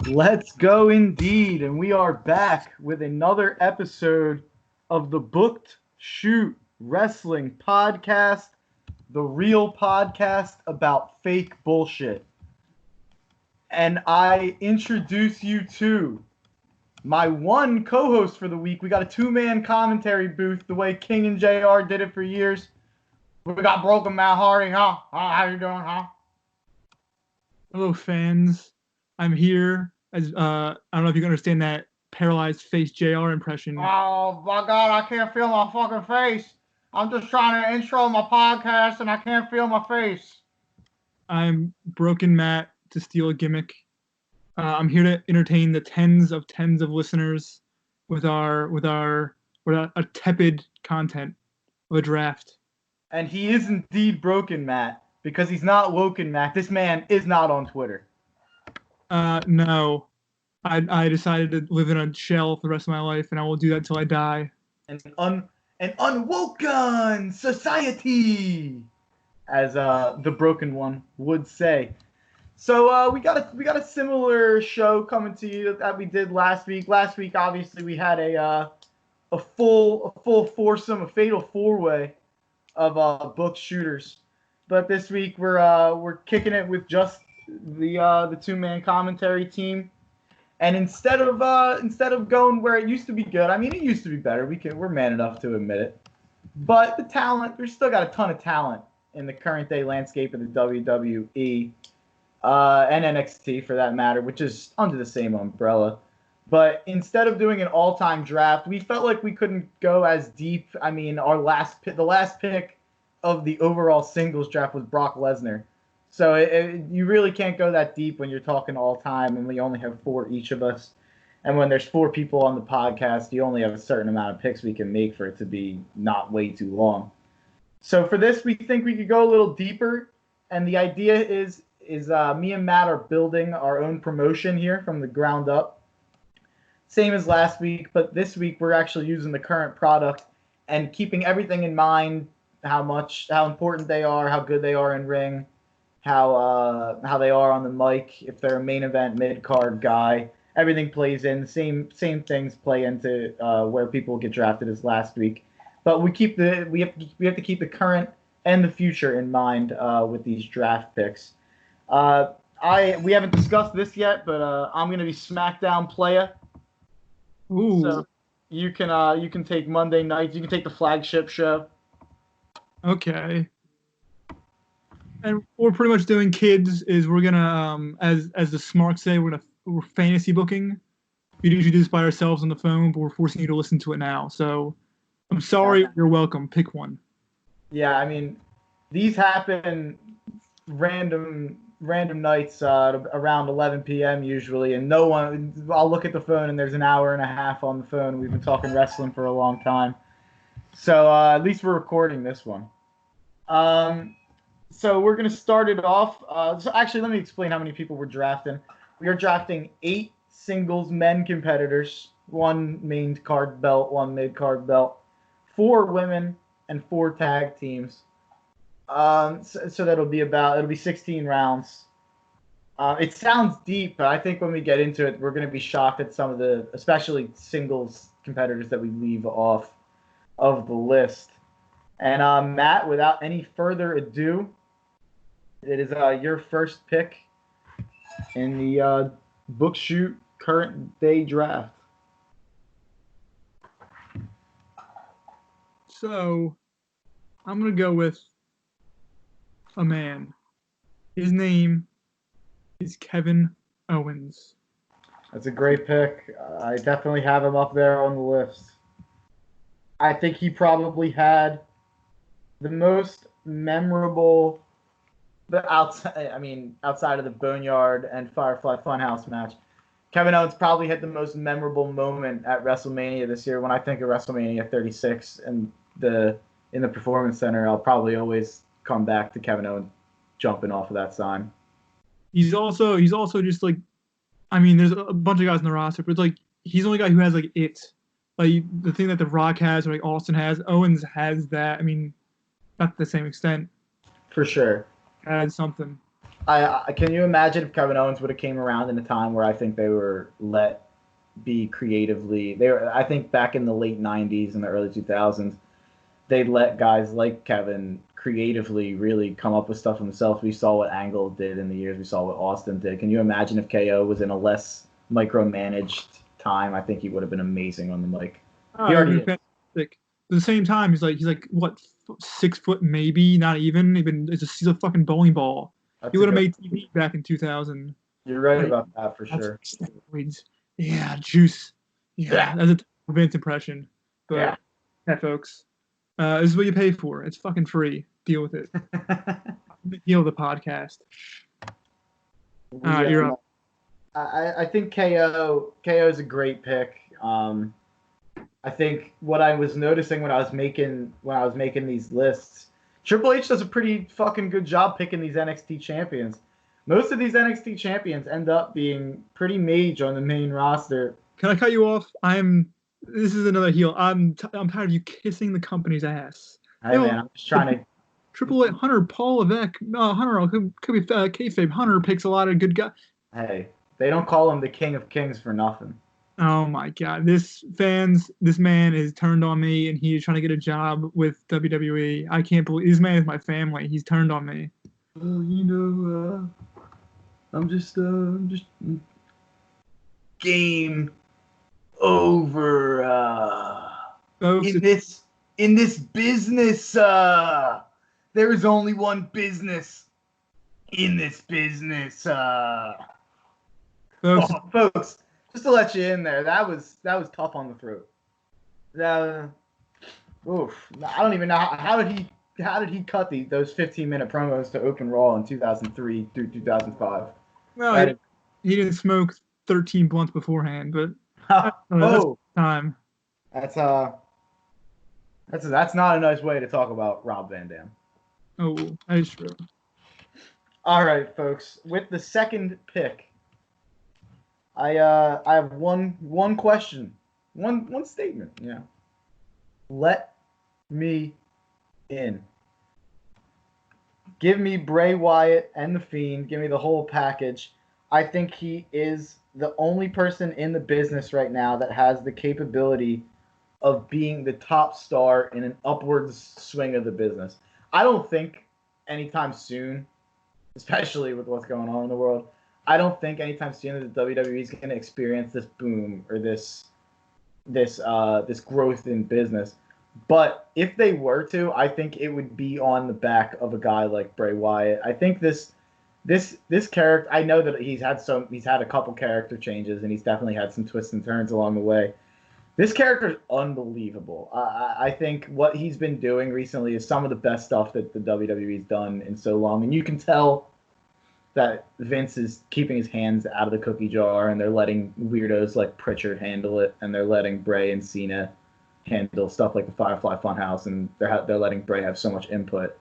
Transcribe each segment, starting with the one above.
Let's go indeed. And we are back with another episode of the Booked Shoot Wrestling Podcast, the real podcast about fake bullshit. And I introduce you to my one co-host for the week. We got a two-man commentary booth the way King and JR did it for years. We got Broken Matt Hardy, huh? How you doing, huh? Hello, fans. I'm here. As I don't know if you can understand that paralyzed face JR impression. Oh my God, I can't feel my fucking face. I'm just trying to intro my podcast and I can't feel my face. I'm Broken Matt to steal a gimmick. I'm here to entertain the tens of listeners with a tepid content of a draft. And he is indeed Broken Matt because he's not Woken Matt. This man is not on Twitter. No. I decided to live in a shell for the rest of my life, and I will do that until I die. An unwoken society, as the Broken One would say. So we got a similar show coming to you that we did last week. Last week, obviously, we had a full foursome, a fatal four-way of book shooters. But this week we're kicking it with just the two-man commentary team. And instead of going where it used to be good, I mean it used to be better. We're man enough to admit it. But the talent, we've still got a ton of talent in the current day landscape of the WWE and NXT for that matter, which is under the same umbrella. But instead of doing an all-time draft, we felt like we couldn't go as deep. I mean, the last pick of the overall singles draft was Brock Lesnar. So you really can't go that deep when you're talking all-time, and we only have four each of us. And when there's four people on the podcast, you only have a certain amount of picks we can make for it to be not way too long. So for this, we think we could go a little deeper, and the idea is me and Matt are building our own promotion here from the ground up. Same as last week, but this week we're actually using the current product and keeping everything in mind, how important they are, how good they are in ring, how they are on the mic, if they're a main event mid-card guy. Everything plays in. Same things play into where people get drafted as last week. But we have to keep the current and the future in mind with these draft picks. We haven't discussed this yet, but I'm going to be Smackdown player. Ooh. So you can take Monday nights. You can take the flagship show. Okay. And what we're pretty much doing, kids, is we're gonna, as the smarks say, we're fantasy booking. We usually do this by ourselves on the phone, but we're forcing you to listen to it now. So I'm sorry, you're welcome. Pick one. Yeah, I mean, these happen random nights around 11 p.m. usually, and I'll look at the phone and there's an hour and a half on the phone. We've been talking wrestling for a long time. So at least we're recording this one. So we're going to start it off. So actually, let me explain how many people we're drafting. We are drafting 8 singles men competitors, 1 main card belt, 1 mid card belt, 4 women, and 4 tag teams. So it'll be 16 rounds. It sounds deep, but I think when we get into it, we're going to be shocked at some of the, especially singles competitors that we leave off of the list. And Matt, without any further ado, it is your first pick in the book shoot current day draft. So I'm going to go with a man. His name is Kevin Owens. That's a great pick. I definitely have him up there on the list. I think he probably had the most memorable, outside of the Boneyard and Firefly Funhouse match, Kevin Owens probably had the most memorable moment at WrestleMania this year. When I think of WrestleMania 36 and in the Performance Center, I'll probably always come back to Kevin Owens jumping off of that sign. He's also just like, I mean, there's a bunch of guys in the roster, but it's like he's the only guy who has like it. Like the thing that The Rock has or like Austin has, Owens has that. I mean, not to the same extent. For sure. Had something. I can you imagine if Kevin Owens would have came around in a time where I think they were let be creatively. They were, I think, back in the late '90s and the early 2000s, they let guys like Kevin creatively really come up with stuff themselves. We saw what Angle did in the years. We saw what Austin did. Can you imagine if KO was in a less micromanaged time? I think he would have been amazing on the mic. He It would already have is. been fantastic. At the same time, he's like what 6 foot maybe, not even. He's a fucking bowling ball. He That's a would have good. made TV back in 2000. You're right Like about that for that's sure. steroids. Yeah, juice. Yeah. Yeah, that's a Vince impression. Yeah. But yeah, folks, this is what you pay for. It's fucking free. Deal with it. Deal with the podcast. All we right, you're up. I think KO is a great pick. I think what I was noticing when I was making these lists, Triple H does a pretty fucking good job picking these NXT champions. Most of these NXT champions end up being pretty mage on the main roster. Can I cut you off? This is another heel. I'm tired of you kissing the company's ass. Hey They man, will I'm just trying to. Triple H, Hunter, Paul Levesque, Hunter could be kayfabe. Hunter picks a lot of good guys. Hey, they don't call him the King of Kings for nothing. Oh my God, this man is turned on me, and he's trying to get a job with WWE. I can't believe this man is my family. He's turned on me. Well, I'm just game over. Folks, In this business, there is only one business in this business. folks, Folks, just to let you in there, that was tough on the throat. Oof. I don't even know how did he cut those 15-minute promos to open Raw in 2003 through 2005. well, he didn't smoke 13 blunts beforehand, but that's Oh, time. that's that's not a nice way to talk about Rob Van Dam. Oh, that is true. All right, folks. With the second pick, I have one question, one statement. Yeah. Let me in. Give me Bray Wyatt and the Fiend. Give me the whole package. I think he is the only person in the business right now that has the capability of being the top star in an upwards swing of the business. I don't think anytime soon, especially with what's going on in the world, I don't think anytime soon that the WWE is going to experience this boom or this growth in business. But if they were to, I think it would be on the back of a guy like Bray Wyatt. I think this character. I know that he's had a couple character changes, and he's definitely had some twists and turns along the way. This character is unbelievable. I think what he's been doing recently is some of the best stuff that the WWE's done in so long, and you can tell that Vince is keeping his hands out of the cookie jar, and they're letting weirdos like Pritchard handle it, and they're letting Bray and Cena handle stuff like the Firefly Funhouse, and they're letting Bray have so much input,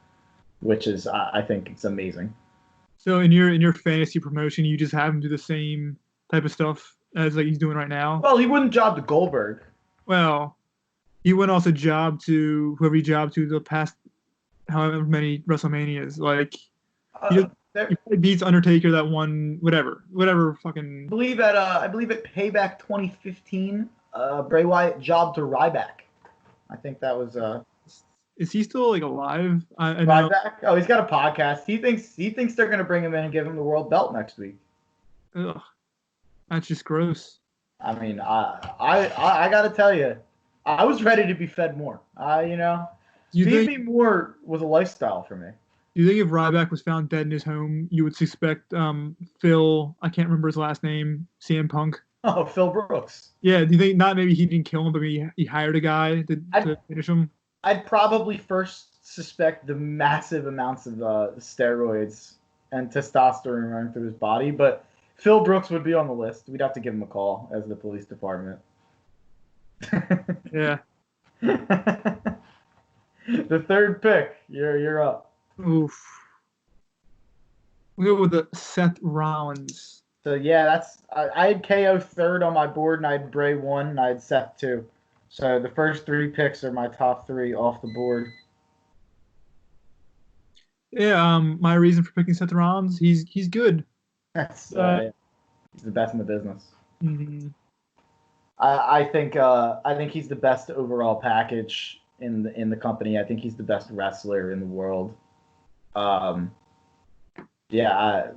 which is I think it's amazing. So in your fantasy promotion, you just have him do the same type of stuff as like he's doing right now. Well, he wouldn't job to Goldberg. Well, he went also job to whoever he jobbed to the past however many WrestleManias. Like he probably beats Undertaker that one whatever fucking. I believe at Payback 2015, Bray Wyatt jobbed to Ryback. I think that was Is he still like alive? I know. Ryback. Oh, he's got a podcast. He thinks they're gonna bring him in and give him the world belt next week. Ugh, that's just gross. I mean, I gotta tell you, I was ready to be fed more. Feed me more was a lifestyle for me. Do you think if Ryback was found dead in his home, you would suspect Phil? I can't remember his last name. CM Punk. Oh, Phil Brooks. Yeah. Do you think not maybe he didn't kill him, but maybe he hired a guy to finish him? I'd probably first suspect the massive amounts of steroids and testosterone running through his body, but Phil Brooks would be on the list. We'd have to give him a call as the police department. Yeah. The third pick. You're up. Oof. We'll go with the Seth Rollins. So yeah, I had KO third on my board, and I had Bray 1, and I had Seth 2. So the first three picks are my top three off the board. Yeah. My reason for picking Seth Rollins, he's good. That's Uh, he's the best in the business. mhm. I think he's the best overall package in the company. I think he's the best wrestler in the world. Um, yeah,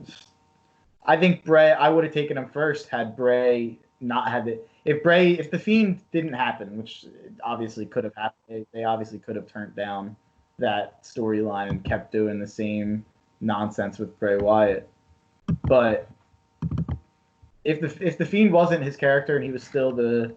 I think Bray. I would have taken him first had Bray not had it. If the Fiend didn't happen, which obviously could have happened, they obviously could have turned down that storyline and kept doing the same nonsense with Bray Wyatt. But if the Fiend wasn't his character and he was still the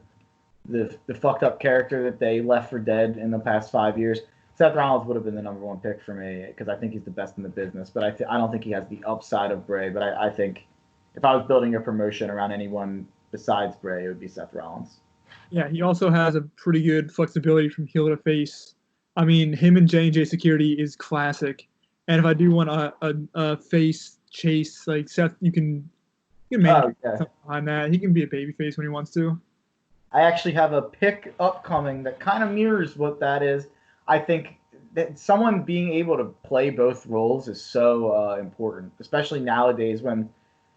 fucked up character that they left for dead in the past 5 years, Seth Rollins would have been the number one pick for me because I think he's the best in the business. But I don't think he has the upside of Bray. But I think if I was building a promotion around anyone besides Bray, it would be Seth Rollins. Yeah, he also has a pretty good flexibility from heel to face. I mean, him and J&J Security is classic. And if I do want a face chase, like Seth, you can Oh manufacture yeah, something behind that. He can be a babyface when he wants to. I actually have a pick upcoming that kind of mirrors what that is. I think that someone being able to play both roles is so important, especially nowadays when,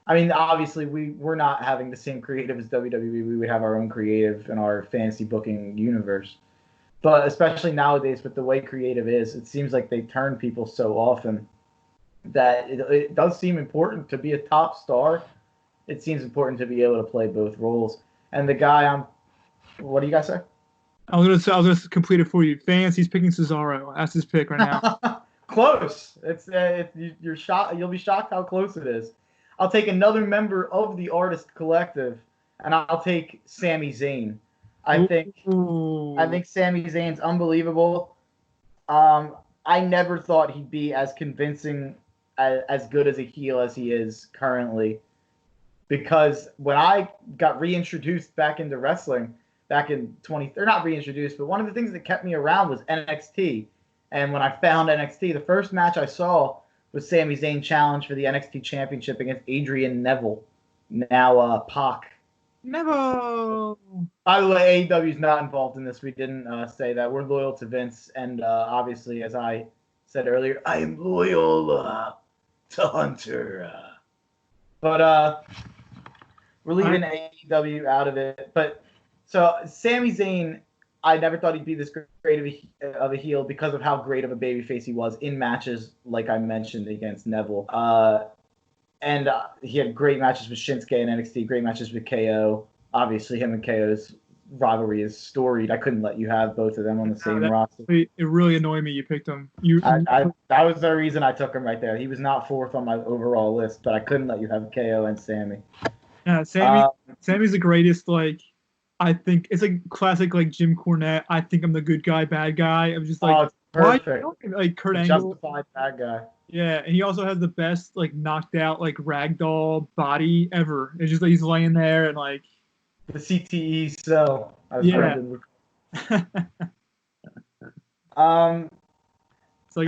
I mean, obviously we're not having the same creative as WWE. We would have our own creative in our fantasy booking universe. But especially nowadays with the way creative is, it seems like they turn people so often that it does seem important to be a top star. It seems important to be able to play both roles. And the guy I'm what do you guys say? I was gonna complete it for you. Fans, he's picking Cesaro. That's his pick right now. Close. You're shocked. You'll be shocked how close it is. I'll take another member of the artist collective, and I'll take Sami Zayn. I think I Ooh. think Sami Zayn's unbelievable. Um, I never thought he'd be as convincing, as good as a heel as he is currently. Because when I got reintroduced back into wrestling back in 20, or not reintroduced, but one of the things that kept me around was NXT. And when I found NXT, the first match I saw was Sami Zayn challenge for the NXT Championship against Adrian Neville, now Pac. Never. By the way, AEW is not involved in this. We didn't say that. We're loyal to Vince, and obviously, as I said earlier, I am loyal to Hunter. But we're leaving AEW out of it. But so Sami Zayn, I never thought he'd be this great of a heel because of how great of a babyface he was in matches, like I mentioned, against Neville. And he had great matches with Shinsuke in NXT, great matches with KO. Obviously, him and KO's rivalry is storied. I couldn't let you have both of them on the same roster. It really annoyed me. You picked him. That was the reason I took him right there. He was not fourth on my overall list, but I couldn't let you have KO and Sammy. Yeah, Sammy's the greatest. Like, I think it's like classic, like Jim Cornette. I think I'm the good guy, bad guy. I'm just like, it's perfect. Like Kurt Angle. Justified bad guy. Yeah, and he also has the best like knocked out like ragdoll body ever. It's just like he's laying there and like the CTE cell. Yeah. So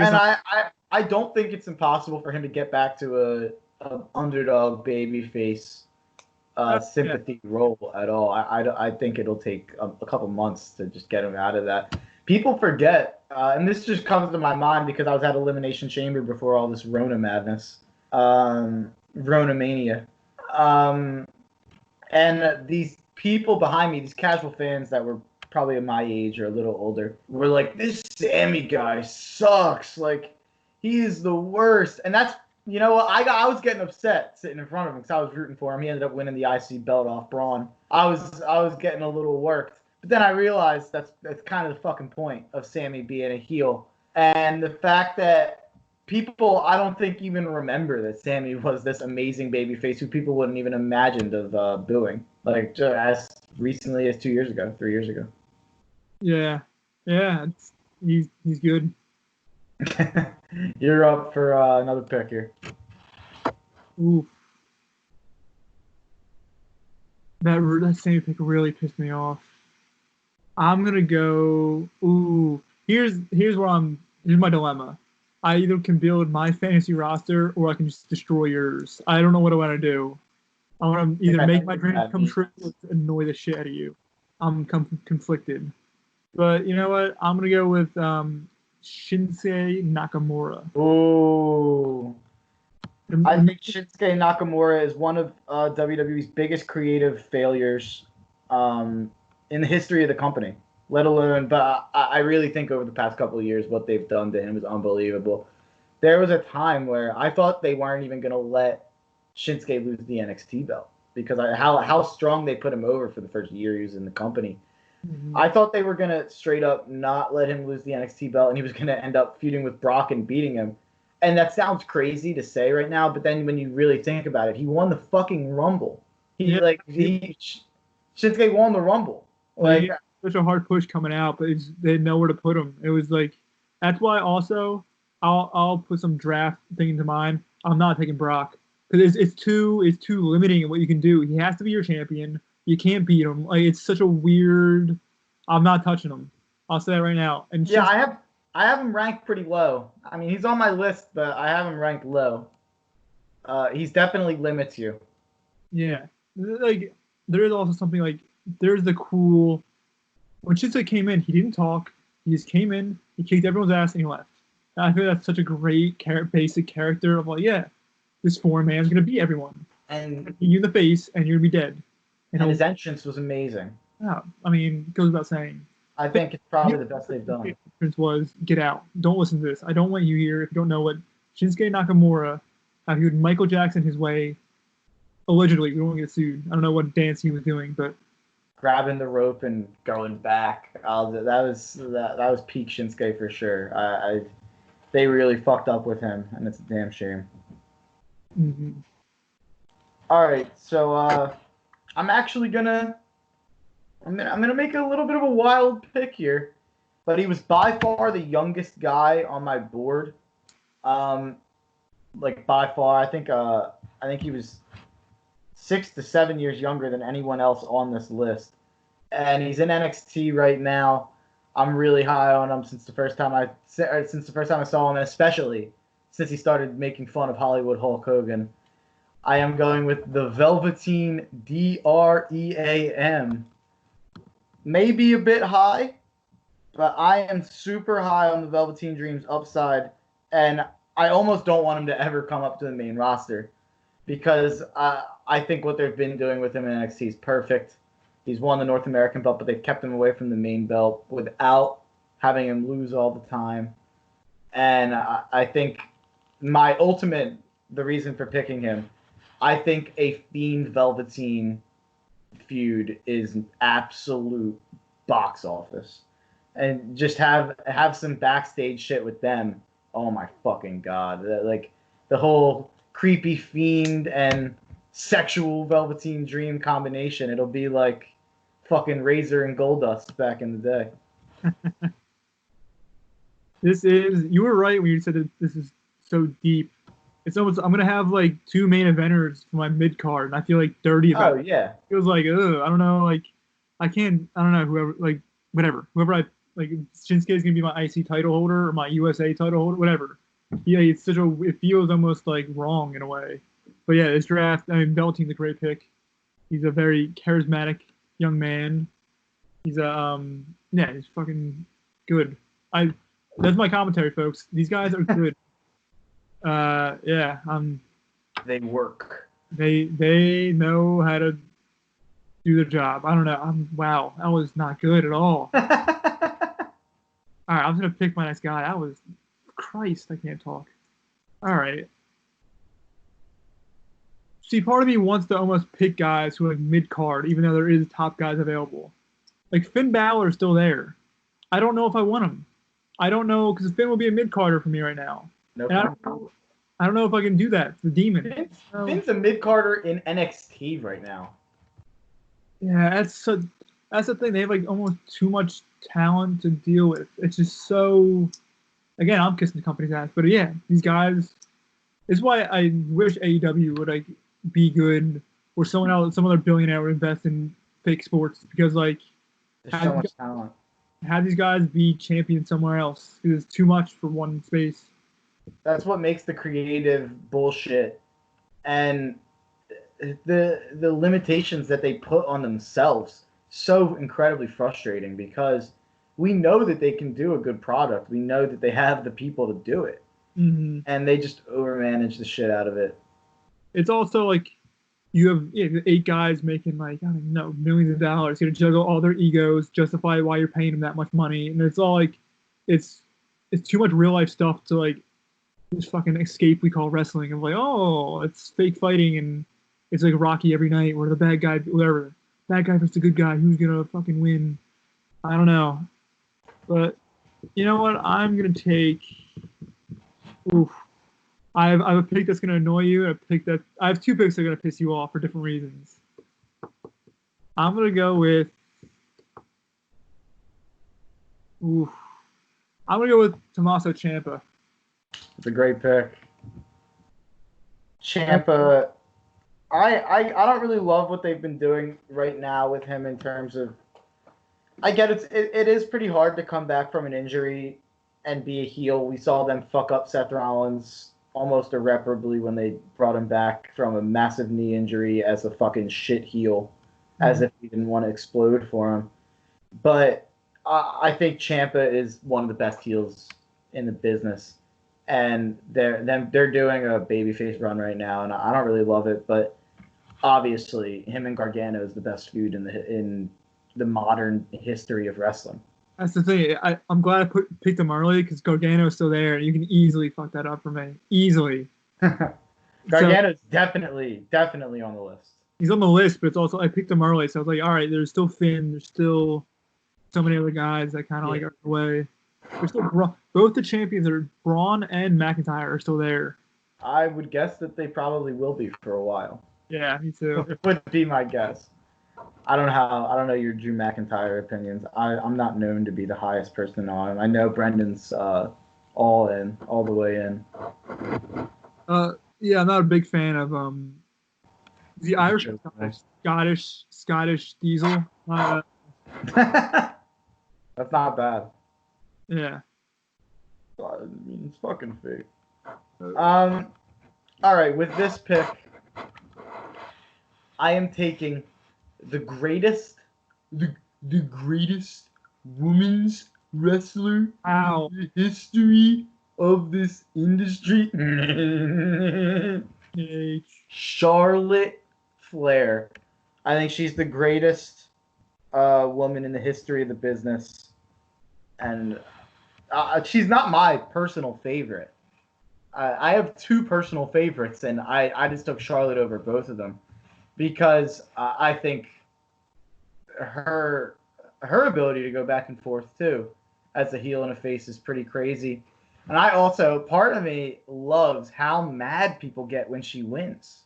I don't think it's impossible for him to get back to a underdog babyface sympathy role at all. I think it'll take a couple months to just get him out of that. People forget, and this just comes to my mind because I was at Elimination Chamber before all this Rona madness, Rona mania, and these people behind me, these casual fans that were probably my age or a little older, were like, "This Sammy guy sucks. Like, he is the worst." And that's, you know what? I was getting upset sitting in front of him because I was rooting for him. He ended up winning the IC belt off Braun. I was getting a little worked. But then I realized that's kind of the fucking point of Sammy being a heel. And the fact that people, I don't think, even remember that Sammy was this amazing babyface who people wouldn't even imagined of booing. Like, as recently as 2 years ago, 3 years ago. Yeah. He's good. You're up for another pick here. Ooh. That Sammy pick really pissed me off. I'm gonna go. Ooh, here's here's my dilemma. I either can build my fantasy roster or I can just destroy yours. I don't know what I want to do. I want to either make my dream come true or annoy the shit out of you. I'm conflicted. But you know what? I'm gonna go with Shinsuke Nakamura. Ooh. I And- think Shinsuke Nakamura is one of WWE's biggest creative failures in the history of the company, let alone, but I really think over the past couple of years, what they've done to him is unbelievable. There was a time where I thought they weren't even going to let Shinsuke lose the NXT belt because how strong they put him over for the first year he was in the company. I thought they were going to straight up not let him lose the NXT belt and he was going to end up feuding with Brock and beating him. And that sounds crazy to say right now, but then when you really think about it, he won the fucking Rumble. Shinsuke won the Rumble. Like, such a hard push coming out, but they had nowhere to put him. It was like that's why also I'll put some draft thing into mind. I'm not taking Brock because it's too limiting in what you can do. He has to be your champion. You can't beat him. Like it's such a weird. I'm not touching him. I'll say that right now. And yeah, I have him ranked pretty low. I mean, he's on my list, but I have him ranked low. He's definitely limits you. Yeah, like there is also something like there's the cool. When Shinsuke came in, he didn't talk. He just came in, he kicked everyone's ass, and he left. And I feel that's such a great basic character of like, yeah, this foreign man's gonna beat everyone, And you in the face, and you're gonna be dead. And his entrance was amazing. Yeah, I mean, it goes without saying. I think it's probably the best they've done. The entrance was get out. Don't listen to this. I don't want you here. If you don't know what Shinsuke Nakamura, how he would Michael Jackson his way. Allegedly, we don't want to get sued. I don't know what dance he was doing, but grabbing the rope and going back. That was peak Shinsuke for sure. They really fucked up with him, and it's a damn shame. Mm-hmm. All right, so I'm actually gonna make a little bit of a wild pick here, but he was by far the youngest guy on my board. Like by far, I think he was 6 to 7 years younger than anyone else on this list. And he's in NXT right now. I'm really high on him since the first time I saw him, and especially since he started making fun of Hollywood Hulk Hogan. I am going with the Velveteen Dream. Maybe a bit high, but I am super high on the Velveteen Dream's upside, and I almost don't want him to ever come up to the main roster because I think what they've been doing with him in NXT is perfect. He's won the North American belt, but they've kept him away from the main belt without having him lose all the time. And I think the reason for picking him, I think a Fiend Velveteen feud is an absolute box office. And just have some backstage shit with them. Oh my fucking god. Like the whole creepy Fiend and sexual Velveteen Dream combination. It'll be like fucking Razor and Goldust back in the day. You were right when you said that this is so deep. It's almost, I'm going to have like 2 main eventers for my mid card, and I feel like dirty about it. Yeah. It was like, I don't know, like, I don't know, whoever, like, whatever. Whoever Shinsuke is going to be my IC title holder or my USA title holder, whatever. Yeah, it feels almost like wrong in a way. But yeah, this draft, I mean, Velveteen's a great pick. He's a very charismatic young man. He's he's fucking good. That's my commentary, folks. These guys are good. They work. They know how to do their job. I don't know. Wow, that was not good at all. All right, I'm gonna pick my next guy. That was Christ. I can't talk. All right. See, part of me wants to almost pick guys who are like mid card, even though there is top guys available. Like Finn Balor is still there. I don't know if I want him. I don't know because Finn will be a mid carder for me right now. No and I don't know if I can do that for the Demon. Finn's a mid carder in NXT right now. Yeah, that's the thing. They have like almost too much talent to deal with. It's just so. Again, I'm kissing the company's ass, but yeah, these guys. This is why I wish AEW would like be good, or some other billionaire would invest in fake sports because like. There's so much talent. Have these guys be champions somewhere else. It's too much for one space. That's what makes the creative bullshit and the limitations that they put on themselves so incredibly frustrating because we know that they can do a good product. We know that they have the people to do it, and they just overmanage the shit out of it. It's also like you have 8 guys making like I don't know millions of dollars. You got to juggle all their egos, justify why you're paying them that much money, and it's all like it's it's too much real life stuff to like this fucking escape we call wrestling. Of like, oh, it's fake fighting and it's like Rocky every night where the bad guy, whatever, bad guy versus the good guy, who's gonna fucking win? I don't know, but you know what? I'm gonna take. Oof. I have a pick that's gonna annoy you, and a pick that I have 2 picks that are gonna piss you off for different reasons. I'm gonna go with. Oof. I'm gonna go with Tommaso Ciampa. It's a great pick. Ciampa, I don't really love what they've been doing right now with him in terms of. I get it is pretty hard to come back from an injury and be a heel. We saw them fuck up Seth Rollins almost irreparably when they brought him back from a massive knee injury as a fucking shit heel, as if he didn't want to explode for him. But I think Ciampa is one of the best heels in the business, and they're doing a babyface run right now, and I don't really love it, but obviously him and Gargano is the best feud in the modern history of wrestling. That's the thing. I'm glad I picked him early because Gargano's still there, and you can easily fuck that up for me. Easily. Gargano's definitely on the list. He's on the list, but it's also I picked him early, so I was like, all right, there's still Finn, there's still so many other guys that kind of like are away. There's still both the champions are Braun and McIntyre are still there. I would guess that they probably will be for a while. Yeah, me too. It would be my guess. I don't know your Drew McIntyre opinions. I'm not known to be the highest person on him. I know Brendan's all the way in. Yeah, I'm not a big fan of the Irish Scottish Diesel. That's not bad. Yeah. I mean, it's fucking fake. All right, with this pick, I am taking the greatest women's wrestler in the history of this industry. Charlotte Flair. I think she's the greatest woman in the history of the business. And she's not my personal favorite. I have 2 personal favorites, and I just took Charlotte over both of them because I think her ability to go back and forth too as a heel and a face is pretty crazy. And I also, part of me loves how mad people get when she wins.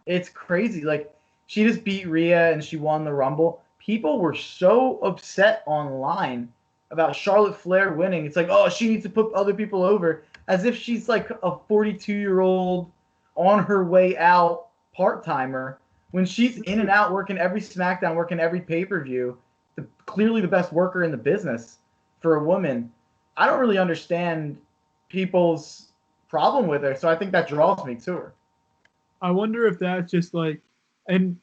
It's crazy. Like, she just beat Rhea and she won the Rumble. People were so upset online about Charlotte Flair winning. It's like, oh, she needs to put other people over, as if she's like a 42-year-old on her way out part-timer when she's in and out working every SmackDown, working every pay-per-view, clearly the best worker in the business for a woman. I don't really understand people's problem with her, so I think that draws me to her. I wonder if that's just like, and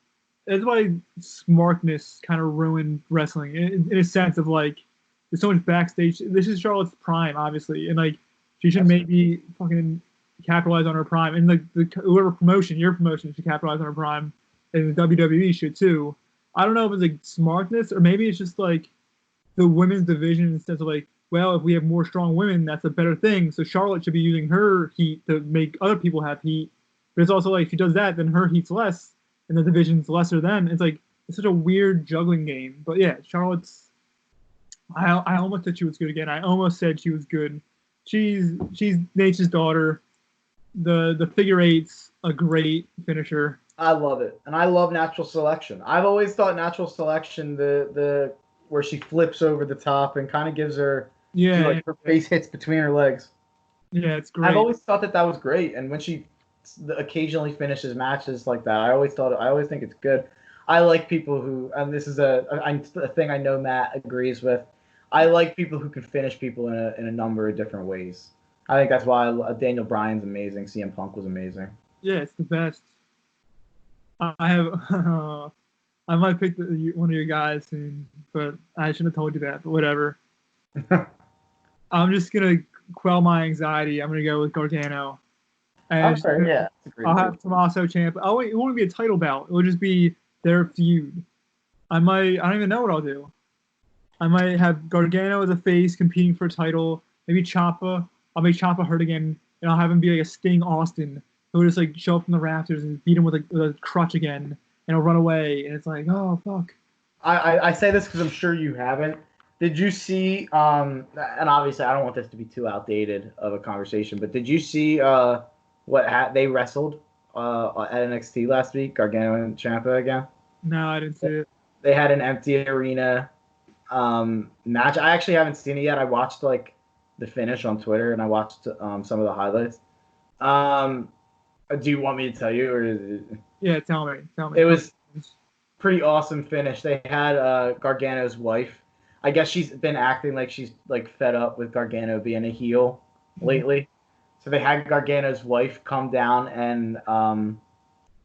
that's why smartness kind of ruined wrestling in a sense of like, there's so much backstage. This is Charlotte's prime, obviously, and like she should maybe fucking capitalize on her prime, and like whoever promotion, your promotion, should capitalize on her prime, and the WWE should too. I don't know if it's like smartness or maybe it's just like the women's division instead of like, well, if we have more strong women, that's a better thing. So Charlotte should be using her heat to make other people have heat. But it's also like if she does that, then her heat's less, and the division's lesser then. It's like it's such a weird juggling game. But yeah, Charlotte's. I almost said she was good again. I almost said she was good. She's Nature's daughter. The figure eight's a great finisher. I love it, and I love natural selection. I've always thought natural selection, the where she flips over the top and kind of gives her, like her face hits between her legs. Yeah, it's great. I've always thought that was great, and when she occasionally finishes matches like that, I always think it's good. I like people who, and this is a thing I know Matt agrees with. I like people who can finish people in a number of different ways. I think that's why Daniel Bryan's amazing. CM Punk was amazing. Yeah, it's the best. I have I might pick one of your guys soon, but I should have told you that. But whatever. I'm just gonna quell my anxiety. I'm gonna go with Gargano. All And right, yeah, it's a great I'll move. have Tommaso Ciampa. Oh wait, it won't be a title bout. It will just be their feud. I don't even know what I'll do. I might have Gargano as a face competing for a title. Maybe Ciampa. I'll make Ciampa hurt again, and I'll have him be like a Sting Austin. He'll just like show up from the rafters and beat him with a crutch again, and he'll run away. And it's like, oh fuck. I say this because I'm sure you haven't. Did you see? And obviously, I don't want this to be too outdated of a conversation, but did you see they wrestled at NXT last week? Gargano and Ciampa again. No, I didn't see it. They had an empty arena match. I actually haven't seen it yet. I watched like the finish on Twitter, and I watched some of the highlights. Do you want me to tell you, or is it... Yeah, tell me. Tell me. It was pretty awesome finish. They had Gargano's wife. I guess she's been acting like she's like fed up with Gargano being a heel lately. So they had Gargano's wife come down and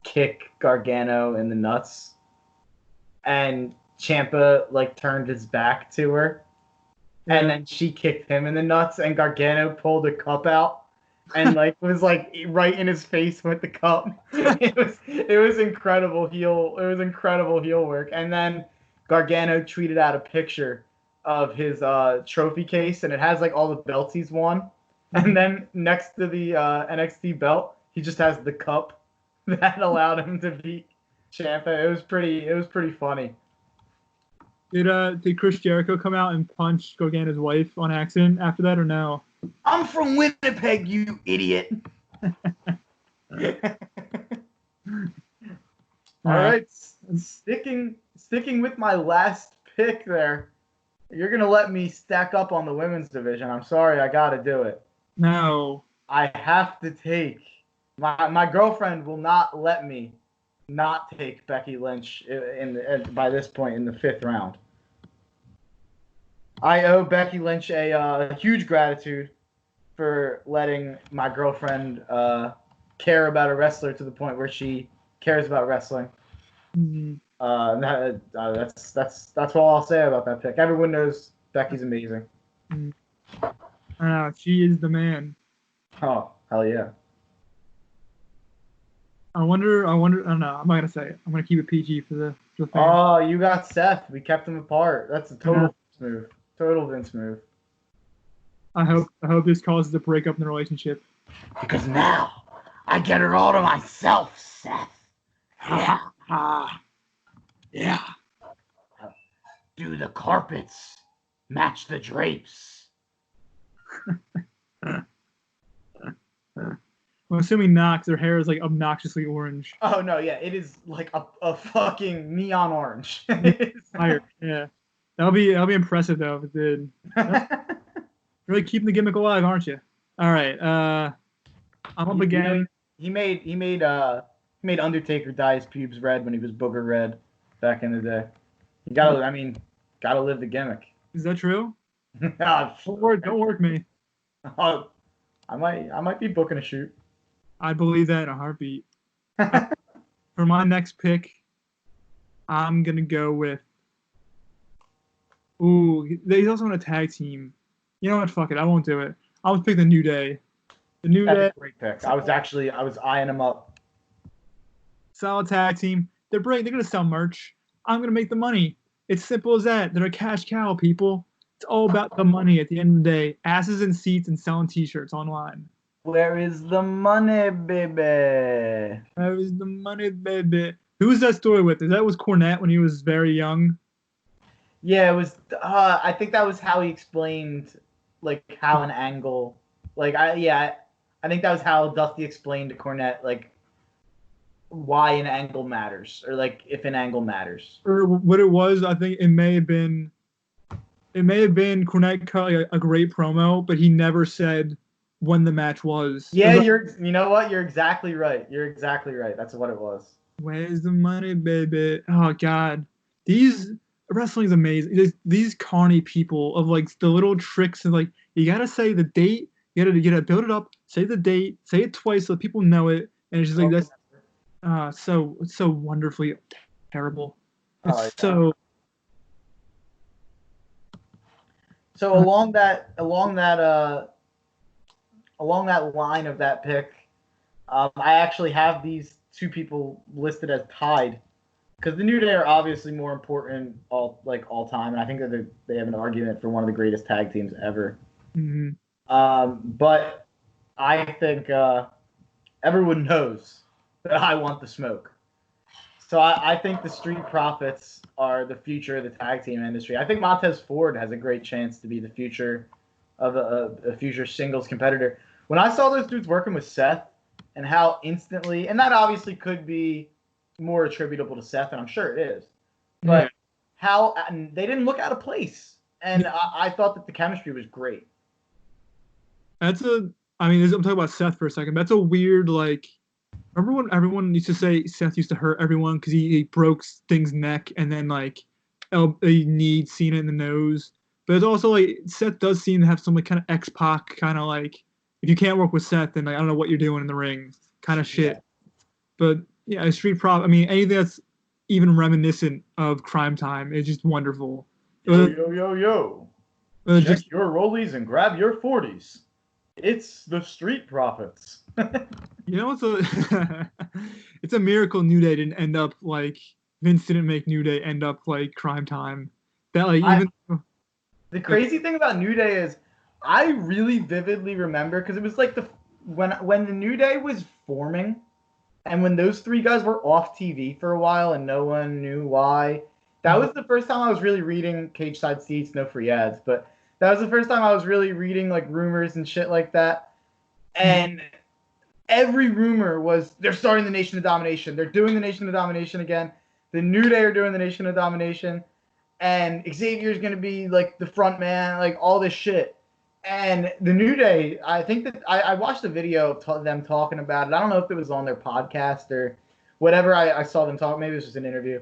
kick Gargano in the nuts, and Ciampa like turned his back to her, and then she kicked him in the nuts, and Gargano pulled a cup out and like was like right in his face with the cup. It was incredible heel. It was incredible heel work. And then Gargano tweeted out a picture of his trophy case, and it has like all the belts he's won. And then next to the NXT belt, he just has the cup that allowed him to beat Ciampa. It was pretty funny. Did Chris Jericho come out and punch Gargano's wife on accident after that, or no? I'm from Winnipeg, you idiot. All right, sticking with my last pick there. You're gonna let me stack up on the women's division. I'm sorry, I gotta do it. No. I have to take my girlfriend will not let me not take Becky Lynch by this point in the 5th round. I owe Becky Lynch a huge gratitude for letting my girlfriend care about a wrestler to the point where she cares about wrestling. Mm-hmm. That's all I'll say about that pick. Everyone knows Becky's amazing. She is the man. Oh, hell yeah. I wonder. I don't know. I'm not gonna say it. I'm gonna keep it PG for the fans. Oh, you got Seth. We kept them apart. That's a total Vince move. Total Vince move. I hope this causes a breakup in the relationship. Because now I get it all to myself, Seth. Yeah. Yeah. Do the carpets match the drapes? I'm assuming not, 'cause their hair is like obnoxiously orange. Oh no, yeah, it is like a fucking neon orange. Yeah, that'll be impressive though if it did. Really keeping the gimmick alive, aren't you? All right, I'm up again. He made Undertaker dye his pubes red when he was booger red back in the day. You gotta live the gimmick. Is that true? Don't work me. I might be booking a shoot. I believe that in a heartbeat. For my next pick, I'm gonna go with. Ooh, he's also on a tag team. You know what? Fuck it. I won't do it. I'll pick the New Day. The New Day. That's a great pick. I was eyeing him up. Solid tag team. They're great. They're gonna sell merch. I'm gonna make the money. It's simple as that. They're a cash cow, people. It's all about the money at the end of the day. Asses in seats and selling T-shirts online. Where is the money, baby? Where is the money, baby? Who was that story with? That was Cornette when he was very young. Yeah, it was. I think that was how he explained, like how an angle, I think that was how Dusty explained to Cornette, like why an angle matters, or like if an angle matters. Or what it was, I think it may have been Cornette cut like a great promo, but he never said when the match was. Yeah, you know what? You're exactly right. That's what it was. Where's the money, baby? Oh God, wrestling's amazing. These carny people of like the little tricks and like you gotta say the date, you gotta build it up, say the date, say it twice so people know it, and it's just like that's so wonderfully terrible. It's so. So along that line of that pick, I actually have these two people listed as tied because the New Day are obviously more important all time, and I think that they have an argument for one of the greatest tag teams ever. Mm-hmm. But I think everyone knows that I want the smoke. So I think the Street Profits are the future of the tag team industry. I think Montez Ford has a great chance to be the future of a future singles competitor. When I saw those dudes working with Seth and how instantly, and that obviously could be more attributable to Seth, and I'm sure it is, Yeah. but how and they didn't look out of place. And I thought that the chemistry was great. I'm talking about Seth for a second. That's a weird, like, remember when everyone used to say Seth used to hurt everyone because he broke Sting's neck and then, like, a knee Cena in the nose? But it's also, like, Seth does seem to have some, like, kind of X-Pac kind of, like, if you can't work with Seth, then, like, I don't know what you're doing in the ring kind of shit. Yeah. But, yeah, Street Prop, I mean, anything that's even reminiscent of Crime Time is just wonderful. Yo. Check Just your rollies and grab your 40s. It's the Street Profits. You know, it's a miracle New Day didn't end up like Vince didn't make New Day end up like Crime Time. That like even the crazy thing about New Day is I really vividly remember because it was like when the New Day was forming and when those three guys were off TV for a while and no one knew why. That was the first time I was really reading Cage Side Seats, no free ads, but that was the first time I was really reading like rumors and shit like that. And every rumor was they're starting the Nation of Domination. They're doing the Nation of Domination again. The New Day are doing the Nation of Domination. And Xavier's going to be like the front man, like all this shit. And the New Day, I think that I watched a video of them talking about it. I don't know if it was on their podcast or whatever. I saw them talk. Maybe it was just an interview.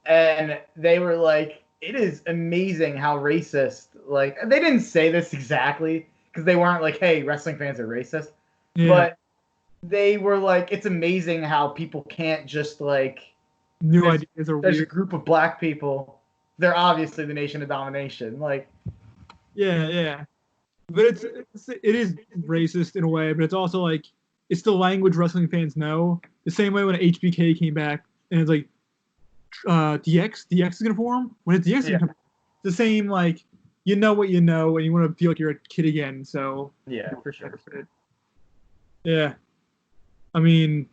And they were like, it is amazing how racist. Like, they didn't say this exactly because they weren't like, hey, wrestling fans are racist. yeah. But they were like, it's amazing how people can't just like. New ideas are There's weird. a group of black people. They're obviously the Nation of Domination. Like, yeah. But it is racist in a way, but it's also like it's the language wrestling fans know. The same way when HBK came back and it's like DX is gonna form when it's DX. Yeah. It's the same like you know what you know and you want to feel like you're a kid again. So yeah, for sure. Yeah, I mean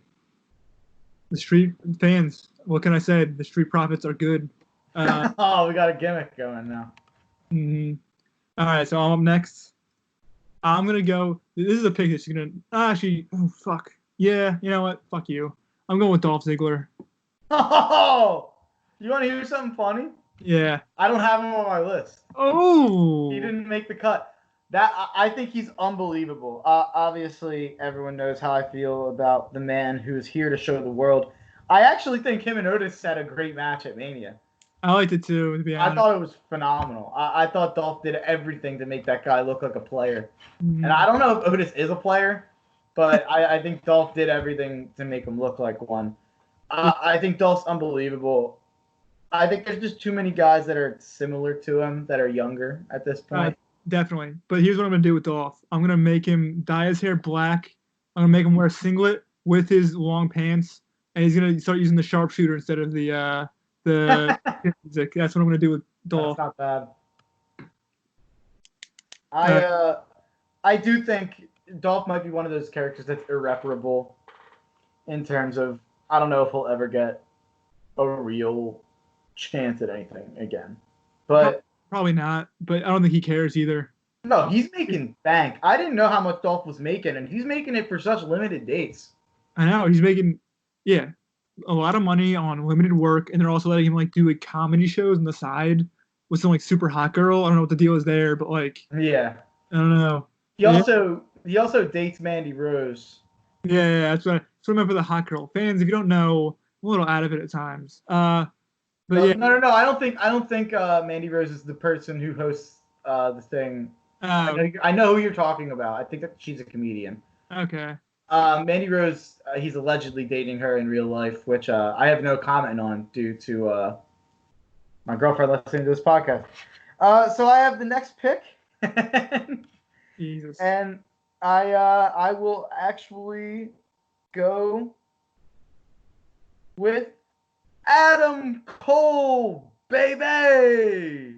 the Street fans. What can I say? The Street Profits are good. Oh, we got a gimmick going now. Mm-hmm. All right, so I'm up next. I'm gonna go. This is a pick that's gonna actually. Oh fuck. Yeah, you know what? Fuck you. I'm going with Dolph Ziggler. Oh, you want to hear something funny? Yeah. I don't have him on my list. Oh. He didn't make the cut. I think he's unbelievable. Obviously, everyone knows how I feel about the man who's here to show the world. I actually think him and Otis had a great match at Mania. I liked it too, to be honest. I thought it was phenomenal. I thought Dolph did everything to make that guy look like a player. Mm-hmm. And I don't know if Otis is a player, but I think Dolph did everything to make him look like one. I think Dolph's unbelievable. I think there's just too many guys that are similar to him that are younger at this point. Definitely. But here's what I'm going to do with Dolph. I'm going to make him dye his hair black. I'm going to make him wear a singlet with his long pants. And he's going to start using the sharpshooter instead of the music. That's what I'm going to do with Dolph. That's not bad. I do think Dolph might be one of those characters that's irreparable in terms of I don't know if he'll ever get a real chance at anything again. But probably not. But I don't think he cares either. No, he's making bank. I didn't know how much Dolph was making, and he's making it for such limited dates. I know he's making a lot of money on limited work, and they're also letting him like do like comedy shows on the side with some like super hot girl. I don't know what the deal is there, but like yeah, I don't know. He also dates Mandy Rose. Yeah, that's what I meant for the hot girl fans. If you don't know, I'm a little out of it at times. But no, I don't think Mandy Rose is the person who hosts the thing. I know who you're talking about. I think that she's a comedian. Okay. Mandy Rose, he's allegedly dating her in real life, which I have no comment on due to my girlfriend listening to this podcast. So I have the next pick. Jesus. And I will actually go with Adam Cole, baby.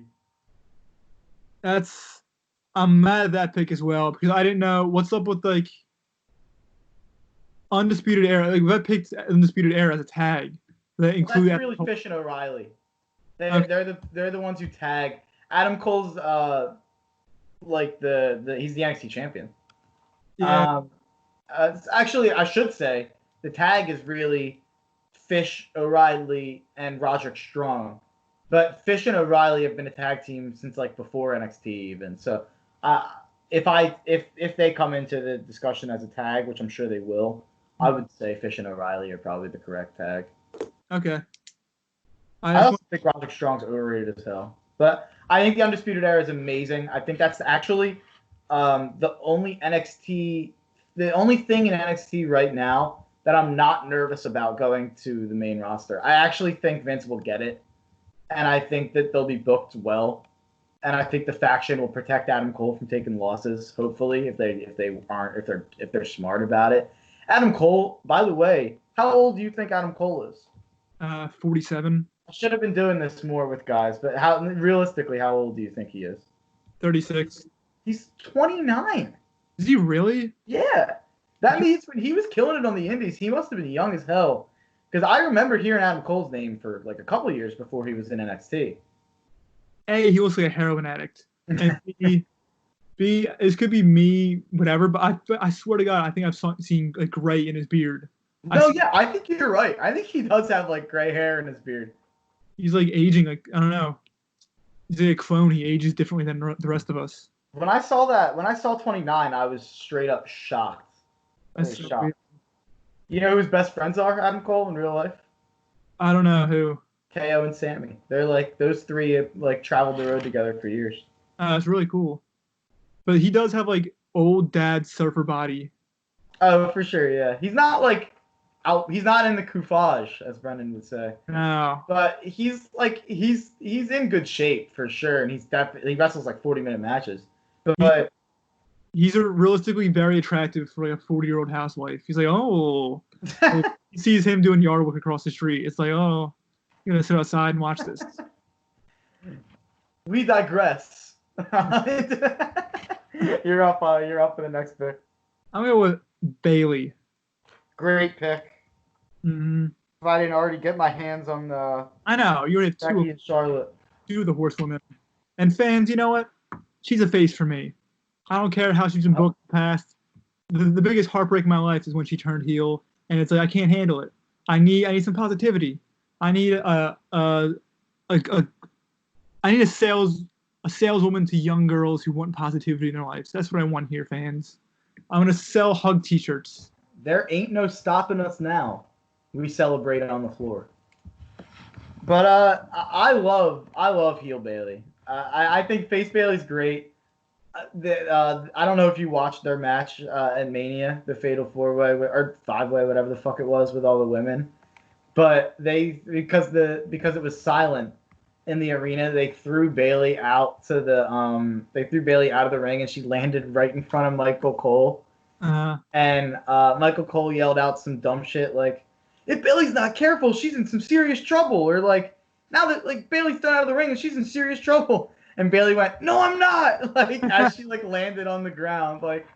I'm mad at that pick as well because I didn't know what's up with like Undisputed Era. Like that picked Undisputed Era as a tag that Well, that's include Adam really Cole. Fish and O'Reilly. Okay. They're the ones who tag. Adam Cole's like the he's the NXT champion. Yeah. Actually, I should say the tag is really Fish, O'Reilly, and Roderick Strong. But Fish and O'Reilly have been a tag team since like before NXT even. So if they come into the discussion as a tag, which I'm sure they will, I would say Fish and O'Reilly are probably the correct tag. Okay. I also think Roderick Strong's overrated as hell. But I think the Undisputed Era is amazing. I think that's actually the only thing in NXT right now that I'm not nervous about going to the main roster. I actually think Vince will get it, and I think that they'll be booked well, and I think the faction will protect Adam Cole from taking losses. Hopefully, if they're smart about it. Adam Cole, by the way, how old do you think Adam Cole is? 47. I should have been doing this more with guys, but realistically, how old do you think he is? 36. He's 29. Is he really? Yeah. That means when he was killing it on the indies, he must have been young as hell. Because I remember hearing Adam Cole's name for like a couple of years before he was in NXT. A, he looks like a heroin addict. And B, this could be me, whatever, but I swear to God, I think I've seen like gray in his beard. No, yeah, I think you're right. I think he does have like gray hair in his beard. He's like aging, like, I don't know. He's like a clone. He ages differently than the rest of us. When I saw 29, I was straight up shocked. That's so weird. You know who his best friends are, Adam Cole, in real life? I don't know who. KO and Sammy. They're like, those three have like traveled the road together for years. It's really cool. But he does have like old dad surfer body. Oh, for sure, yeah. He's not like he's not in the coufage, as Brendan would say. No. But he's in good shape for sure, and he wrestles like 40-minute matches. But he's realistically very attractive for like a 40-year-old housewife. He's like, oh, he sees him doing yard work across the street. It's like, oh, you're gonna sit outside and watch this. We digress. You're up for the next pick. I'm gonna go with Bailey. Great pick. Mm-hmm. If I didn't already get my hands on the I know you already have Becky and Charlotte. Two of the horsewomen. And fans, you know what? She's a face for me. I don't care how she's been booked in the past. The biggest heartbreak in my life is when she turned heel, and it's like I can't handle it. I need some positivity. I need a saleswoman to young girls who want positivity in their lives. That's what I want here, fans. I'm gonna sell hug T-shirts. There ain't no stopping us now. We celebrate on the floor. But I love heel Bailey. I think face Bailey's great. I don't know if you watched their match at Mania, the Fatal 4-Way or 5-Way, whatever the fuck it was, with all the women. But because it was silent in the arena, they threw Bailey out of the ring, and she landed right in front of Michael Cole. And Michael Cole yelled out some dumb shit like, "If Bailey's not careful, she's in some serious trouble," or like, "Now that like Bailey's done out of the ring and she's in serious trouble." And Bailey went, "No, I'm not!" Like as she like landed on the ground, like,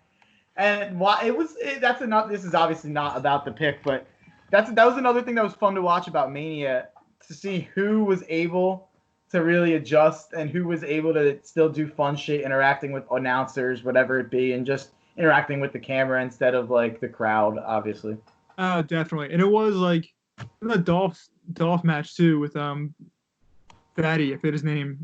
and why this is obviously not about the pick, but that was another thing that was fun to watch about Mania, to see who was able to really adjust and who was able to still do fun shit, interacting with announcers, whatever it be, and just interacting with the camera instead of like the crowd, obviously. Oh, definitely. And it was like the Dolph match too with Fatty, I forget his name.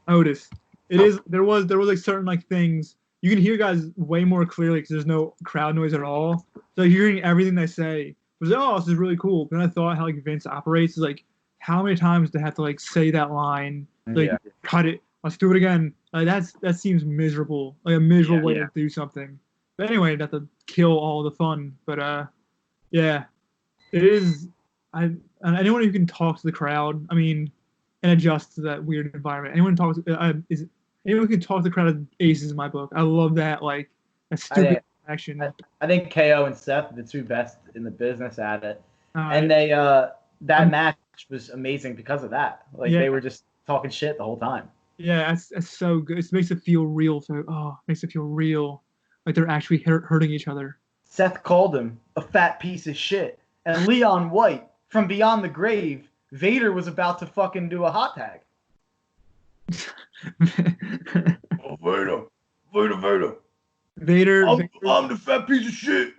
Otis. There was like certain like things you can hear guys way more clearly because there's no crowd noise at all. So you're hearing everything they say. It was like, oh, this is really cool. But then I thought how like Vince operates is like how many times do they have to like say that line, like cut it, let's do it again. That seems miserable, like a miserable way to do something. But anyway, not to kill all the fun. But yeah, it is. Anyone who can talk to the crowd, I mean, and adjust to that weird environment. Anyone talks is Anyone can talk the crowd of aces in my book. I love that, like, that I stupid think action. I think KO and Seth are the two best in the business at it, Yeah. and they that Um, match was amazing because of that. Like yeah, they were just talking shit the whole time. yeah, that's so good. It makes it feel real. So, makes it feel real, like they're actually hurting each other. Seth called him a fat piece of shit, and Leon White from Beyond the Grave, Vader was about to fucking do a hot tag. Oh, Vader, Vader, Vader. Vader, I'm the fat piece of shit.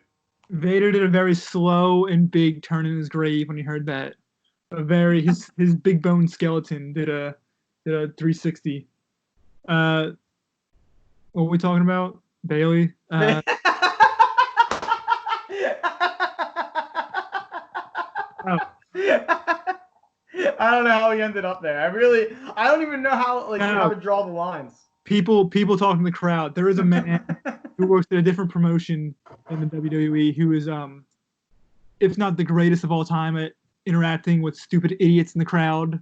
Vader did a very slow and big turn in his grave when he heard that. His big bone skeleton did a 360. Uh, what were we talking about? Bailey. Oh, I don't know how he ended up there. I don't even know how how to draw the lines. people talking in the crowd. There is a man who works at a different promotion in the WWE who is if not the greatest of all time at interacting with stupid idiots in the crowd.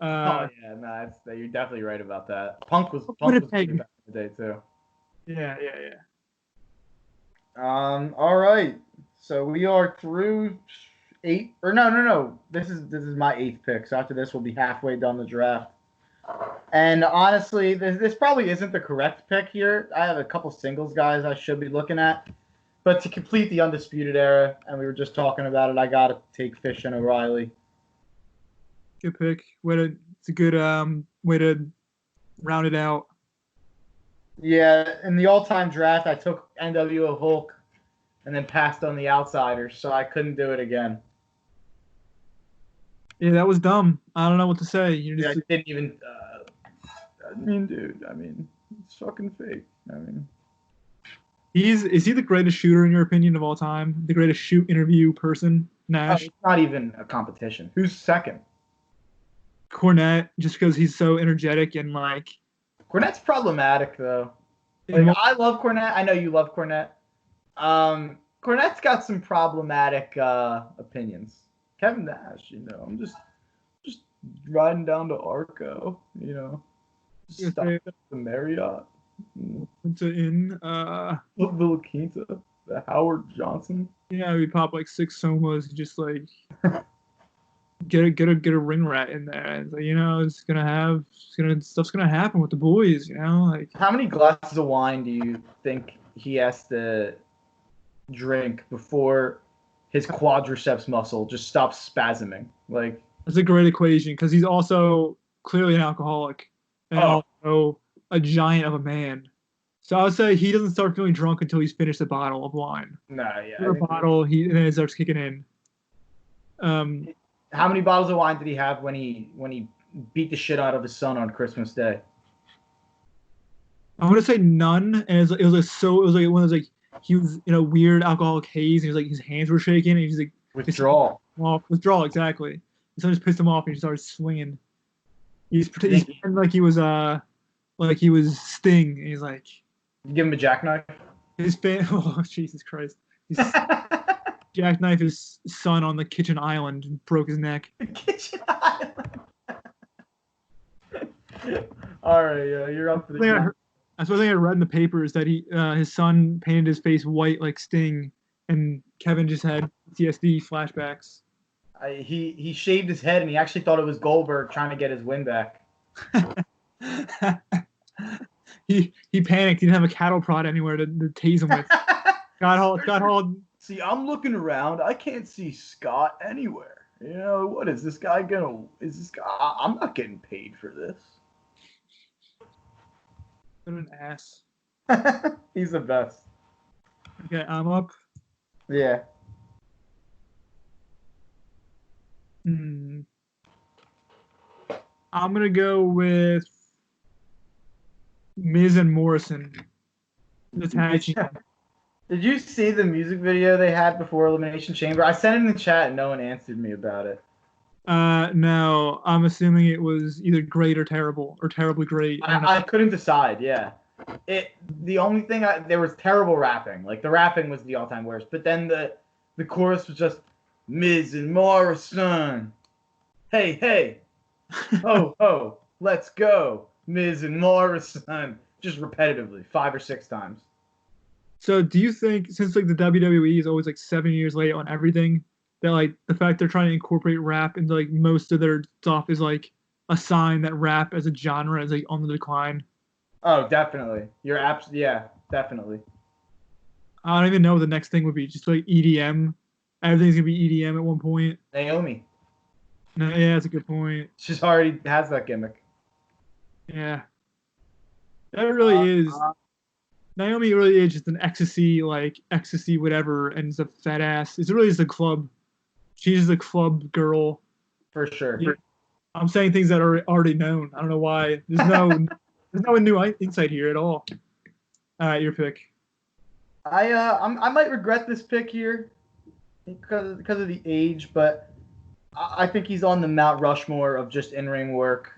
Oh yeah, no, you're definitely right about that. Punk was Winnipeg. pretty back in the day too. Yeah. All right. So we are through 8 or no. This is my 8th pick. So after this we'll be halfway done the draft. And honestly, this probably isn't the correct pick here. I have a couple singles guys I should be looking at. But to complete the Undisputed Era, and we were just talking about it, I got to take Fish and O'Reilly. Good pick. It's a good way to round it out. Yeah, in the all-time draft, I took NWO Hulk and then passed on the Outsiders, so I couldn't do it again. Yeah, that was dumb. I don't know what to say. I didn't even. Dude. It's fucking fake. Is he the greatest shooter in your opinion of all time? The greatest shoot interview person? Nash? It's not even a competition. Who's second? Cornette, just because he's so energetic and like. Cornette's problematic though. I love Cornette. I know you love Cornette. Cornette's got some problematic opinions. Kevin Nash, I'm just riding down to Arco, just stop at the Marriott. To in Villa Quinta, the Howard Johnson. Yeah, we pop like 6 somas, just like get a ring rat in there, and stuff's gonna happen with the boys, like. How many glasses of wine do you think he has to drink before his quadriceps muscle just stops spasming? Like, that's a great equation because he's also clearly an alcoholic and also a giant of a man. So I would say he doesn't start feeling drunk until he's finished a bottle of wine. Nah, yeah. A bottle, and then it starts kicking in. How many bottles of wine did he have when he beat the shit out of his son on Christmas Day? I want to say none, and it was like one of those like he was in a weird alcoholic haze, and he was like his hands were shaking, and he's like withdrawal. Withdrawal, exactly. So just pissed him off, and he started swinging. He's pretending like he was Sting, and he's like. You give him a jackknife? Oh, Jesus Christ. He's jackknife his son on the kitchen island and broke his neck. The kitchen island. All right, yeah, you're up for the That's one thing I read in the papers that his son painted his face white like Sting, and Kevin just had PTSD flashbacks. He shaved his head and he actually thought it was Goldberg trying to get his win back. He panicked. He didn't have a cattle prod anywhere to tase him with. Scott Hall. See, I'm looking around. I can't see Scott anywhere. What is this guy gonna? Is this guy? I'm not getting paid for this. What an ass. He's the best. Okay, I'm up. Yeah. I'm gonna go with Miz and Morrison. The tag team. Did you see the music video they had before Elimination Chamber? I sent it in the chat and no one answered me about it. No. I'm assuming it was either great or terrible, or terribly great. I couldn't decide, yeah. The only thing, there was terrible rapping. Like, the rapping was the all-time worst. But then the chorus was just, Miz and Morrison. Hey, hey. Ho, ho. Let's go. Miz and Morrison, just repetitively, 5 or 6 times. So do you think, since like the WWE is always like 7 years late on everything, that like the fact they're trying to incorporate rap into like most of their stuff is like a sign that rap as a genre is like on the decline? Oh, definitely. Yeah, definitely. I don't even know what the next thing would be. Just like EDM. Everything's gonna be EDM at one point. Naomi. No, yeah, that's a good point. She's already has that gimmick. Yeah, that really is. Naomi really is just an ecstasy, whatever, and it's a fat ass. It's really just a club. She's the club girl. For sure. Yeah. I'm saying things that are already known. I don't know why. There's no new insight here at all. All right, your pick. I might regret this pick here because of the age, but I think he's on the Mount Rushmore of just in-ring work,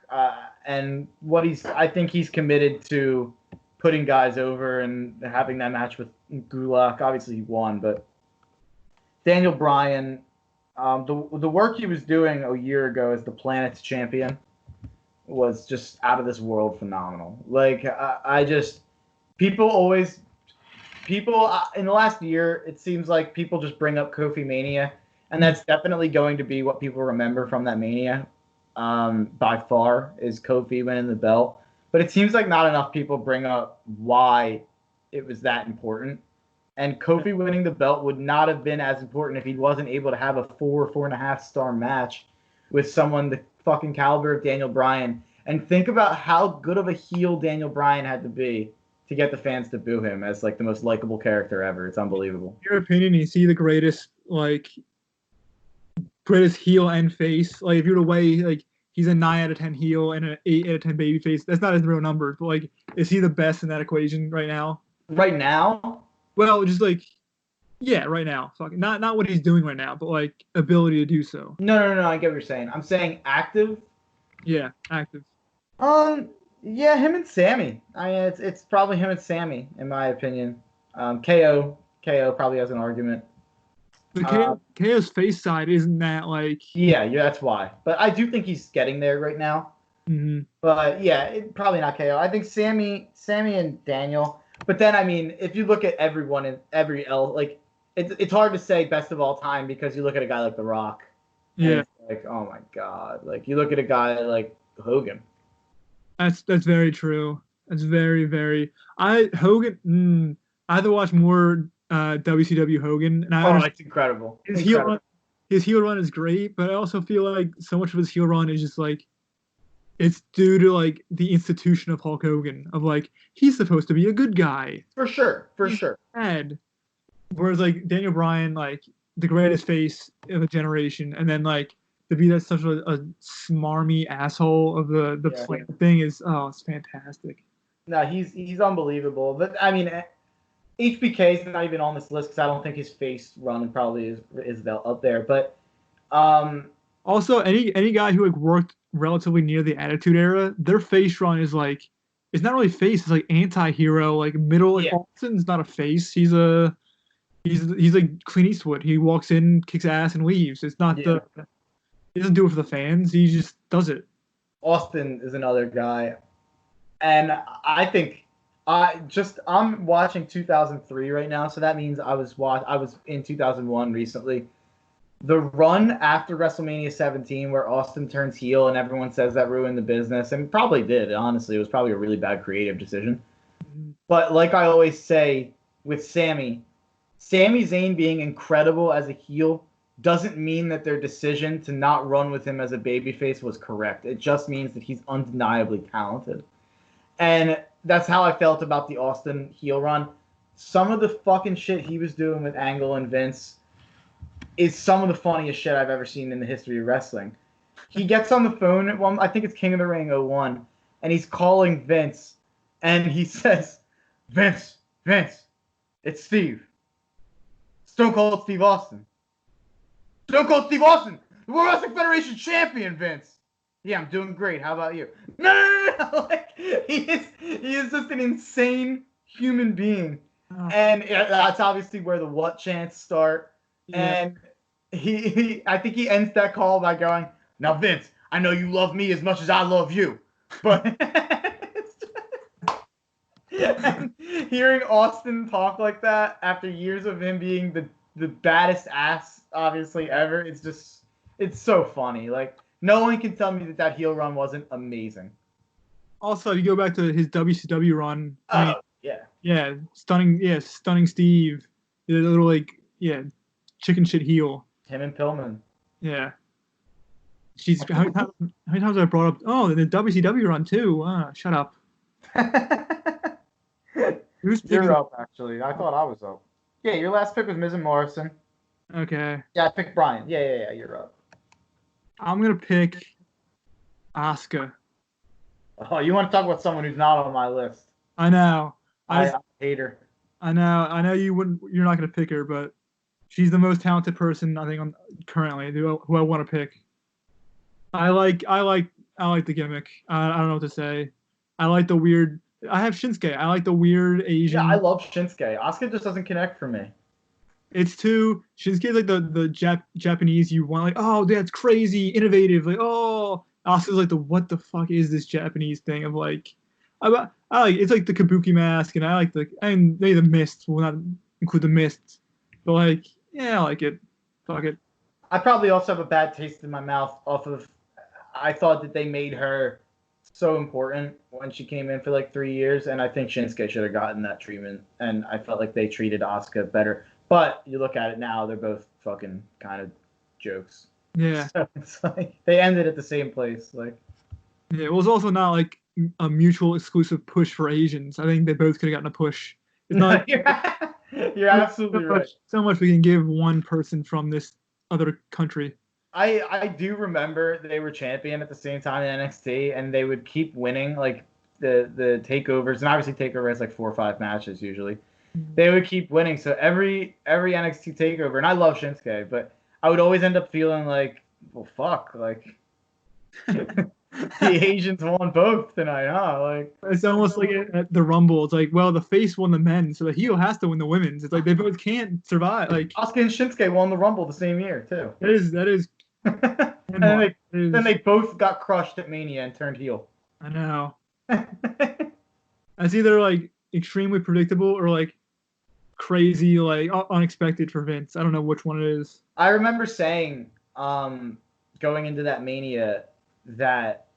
and I think he's committed to putting guys over and having that match with Gulak. Obviously, he won, but Daniel Bryan, the work he was doing a year ago as the Planet's champion was just out of this world phenomenal. Like I just people in the last year, it seems like people just bring up Kofi Mania, and that's definitely going to be what people remember from that Mania. By far is Kofi winning the belt. But it seems like not enough people bring up why it was that important. And Kofi winning the belt would not have been as important if he wasn't able to have a 4.5 star match with someone the fucking caliber of Daniel Bryan. And think about how good of a heel Daniel Bryan had to be to get the fans to boo him as like the most likable character ever. It's unbelievable. In your opinion, is he the greatest heel and face? Like if you were to weigh like he's a 9 out of 10 heel and an 8 out of 10 baby face. That's not his real numbers, but like, is he the best in that equation right now? Right now? Well, just like, yeah, right now. Not what he's doing right now, but like ability to do so. No. I get what you're saying. I'm saying active. Yeah, active. Yeah, him and Sammy. I mean, it's probably him and Sammy in my opinion. KO probably has an argument. The KO's face side isn't that like? Yeah, that's why. But I do think he's getting there right now. Mm-hmm. But yeah, probably not KO. I think Sammy and Daniel. But then I mean, if you look at everyone in every like, it's hard to say best of all time because you look at a guy like The Rock. Yeah. Like, oh my God. Like you look at a guy like Hogan. That's very true. That's very very. Hogan. I have to watch more WCW Hogan. And it's incredible. His heel run is great, but I also feel like so much of his heel run is just like it's due to like the institution of Hulk Hogan of like he's supposed to be a good guy. For sure. Bad. Whereas like Daniel Bryan, like the greatest face of a generation, and then like to be that such a smarmy asshole of the Plant thing is it's fantastic. No, he's unbelievable. But I mean, HBK is not even on this list because I don't think his face run probably is up there. But also any guy who like worked relatively near the Attitude Era, their face run is like it's not really face, it's like anti-hero, like middle. Like Austin's not a face. He's like Clint Eastwood. He walks in, kicks ass, and leaves. It's not he doesn't do it for the fans. He just does it. Austin is another guy, and I think I'm watching 2003 right now, so that means I was in 2001 recently. The run after WrestleMania 17 where Austin turns heel and everyone says that ruined the business, and probably did, honestly. It was probably a really bad creative decision. But like I always say with Sami Zayn being incredible as a heel doesn't mean that their decision to not run with him as a babyface was correct. It just means that he's undeniably talented. And that's how I felt about the Austin heel run. Some of the fucking shit he was doing with Angle and Vince is some of the funniest shit I've ever seen in the history of wrestling. He gets on the phone at I think it's King of the Ring 01, and he's calling Vince, and he says, Vince, it's Steve. Stone Cold Steve Austin. Stone Cold Steve Austin, the World Wrestling Federation champion, Vince. Yeah, I'm doing great. How about you? No. Like, he is just an insane human being. Oh. And that's obviously where the what chants start. Yeah. And I think he ends that call by going, now, Vince, I know you love me as much as I love you. But And hearing Austin talk like that after years of him being the baddest ass, obviously, ever, it's so funny. Like, no one can tell me that heel run wasn't amazing. Also, you go back to his WCW run. I mean, yeah, stunning Steve. The little like, chicken shit heel. Him and Pillman. Yeah. She's how many times I brought up? Oh, the WCW run too. Shut up. You're up, actually. I thought I was up. Yeah, your last pick was Miz and Morrison. Okay. Yeah, I picked Brian. Yeah. You're up. I'm gonna pick Asuka. Oh, you want to talk about someone who's not on my list? I know. I hate her. I know you wouldn't. You're not gonna pick her, but she's the most talented person I think currently who I want to pick. I like the gimmick. I don't know what to say. I like the weird. I have Shinsuke. I like the weird Asian. Yeah, I love Shinsuke. Asuka just doesn't connect for me. It's too Shinsuke's like the Japanese you want, like, oh, that's crazy, innovative, like, oh. Asuka's like the what the fuck is this Japanese thing of like, I like it's like the kabuki mask, and I like maybe the mist will not include the mist, but like, yeah, I like it. Fuck it. I probably also have a bad taste in my mouth off of. I thought that they made her so important when she came in for like 3 years, and I think Shinsuke should have gotten that treatment, and I felt like they treated Asuka better. But you look at it now, they're both fucking kind of jokes. Yeah. So it's like they ended at the same place. Like, yeah, it was also not like a mutual exclusive push for Asians. I think they both could have gotten a push. It's not. You're absolutely right. So much we can give one person from this other country. I do remember they were champion at the same time in NXT, and they would keep winning like the takeovers, and obviously takeover has like 4 or 5 matches usually. They would keep winning, so every NXT takeover, and I love Shinsuke, but I would always end up feeling like, well, fuck, like the Asians won both tonight, huh? Like, it's almost like at the Rumble. It's like, well, the face won the men, so the heel has to win the women's. It's like they both can't survive. Like Asuka and Shinsuke won the Rumble the same year too. That is. And then they both got crushed at Mania and turned heel. I know. It's either like extremely predictable or like crazy, like unexpected for Vince. I don't know which one it is. I remember saying, going into that Mania, that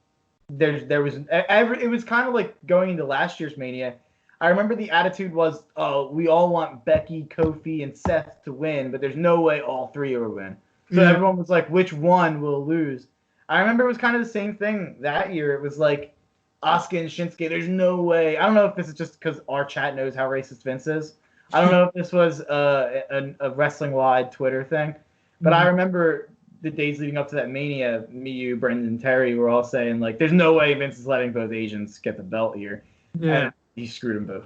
there was it was kind of like going into last year's Mania. I remember the attitude was, oh, we all want Becky, Kofi, and Seth to win, but there's no way all 3 will win. So everyone was like, which one will lose? I remember it was kind of the same thing that year. It was like Asuka and Shinsuke. There's no way. I don't know if this is just because our chat knows how racist Vince is. I don't know if this was a wrestling-wide Twitter thing. But I remember the days leading up to that Mania, me, you, Brendan, and Terry were all saying, like, there's no way Vince is letting both Asians get the belt here. Yeah. And he screwed them both.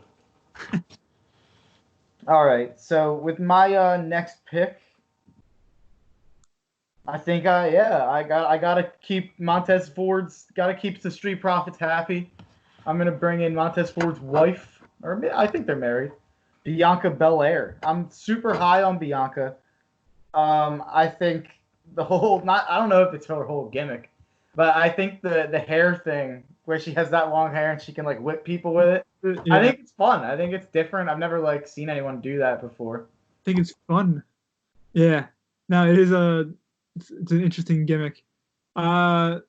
All right. So with my next pick, I think I gotta keep Montez Ford's, gotta keep the Street Profits happy. I'm gonna bring in Montez Ford's wife, or I think they're married, Bianca Belair. I'm super high on Bianca. I think the whole, I don't know if it's her whole gimmick, but I think the hair thing where she has that long hair and she can like whip people with it. Yeah. I think it's fun. I think it's different. I've never like seen anyone do that before. I think it's fun. Yeah. No, it is it's an interesting gimmick. I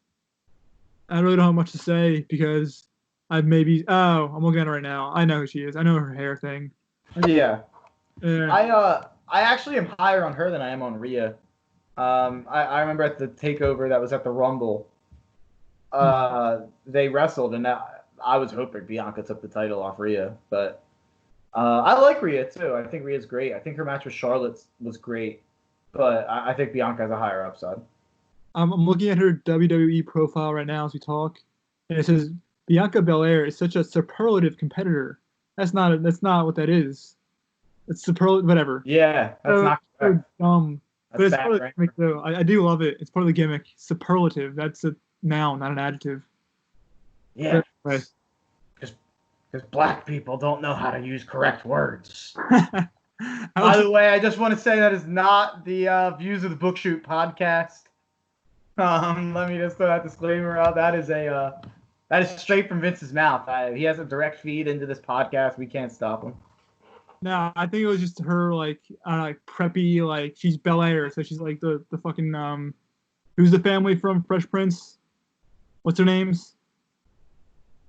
really don't have much to say because I'm looking at her right now. I know who she is. I know her hair thing. Yeah. Yeah. I actually am higher on her than I am on Rhea. I remember at the takeover that was at the Rumble, they wrestled, and I was hoping Bianca took the title off Rhea, but I like Rhea too. I think Rhea's great. I think her match with Charlotte was great, but I think Bianca has a higher upside. I'm looking at her WWE profile right now as we talk, and it says Bianca Belair is such a superlative competitor. That's not what that is. It's superlative, whatever. Yeah, that's not so dumb. That's but it's part of the gimmick, though. I do love it. It's part of the gimmick. Superlative. That's a noun, not an adjective. Yeah. Because black people don't know how to use correct words. By the way, I just want to say that is not the Views of the Book Shoot podcast. Let me just throw that disclaimer out. That is a That is straight from Vince's mouth. He has a direct feed into this podcast. We can't stop him. No, I think it was just her like preppy, like she's Bel Air, so she's like the fucking who's the family from Fresh Prince? What's their names?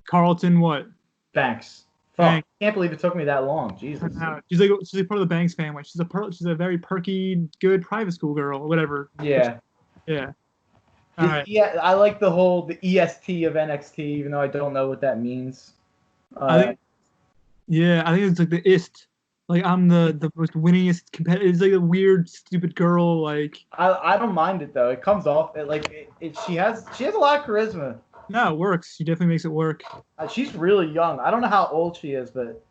Carlton what? Banks. Fuck. Banks. I can't believe it took me that long. Jesus. She's like part of the Banks family. She's a very perky, good private school girl or whatever. Yeah. Yeah. All right. Yeah, I like the EST of NXT, even though I don't know what that means. I think it's like the ist. Like I'm the most winningest competitor. It's like a weird, stupid girl. Like I don't mind it though. It comes off she has a lot of charisma. No, it works. She definitely makes it work. She's really young. I don't know how old she is, but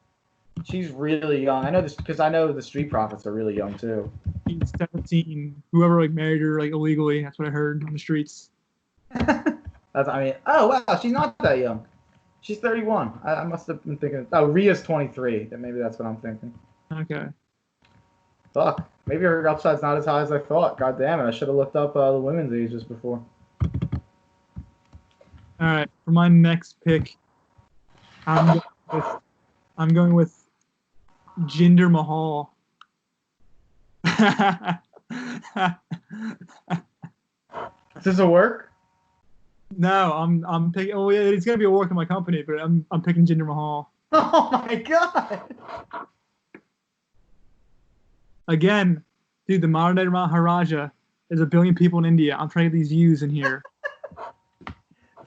she's really young. I know this because I know the Street Profits are really young too. She's 17. Whoever like married her like illegally. That's what I heard on the streets. Oh wow, she's not that young. She's 31. I must have been thinking. Oh, Rhea's 23. Then maybe that's what I'm thinking. Okay. Fuck. Maybe her upside's not as high as I thought. God damn it! I should have looked up the women's ages before. All right, for my next pick, I'm going with Jinder Mahal. Does this work? No, I'm picking. Oh yeah, it's gonna be a work in my company, but I'm picking Jinder Mahal. Oh my god! Again, dude, the modern day Maharaja. There's 1 billion people in India. I'm trying to get these views in here.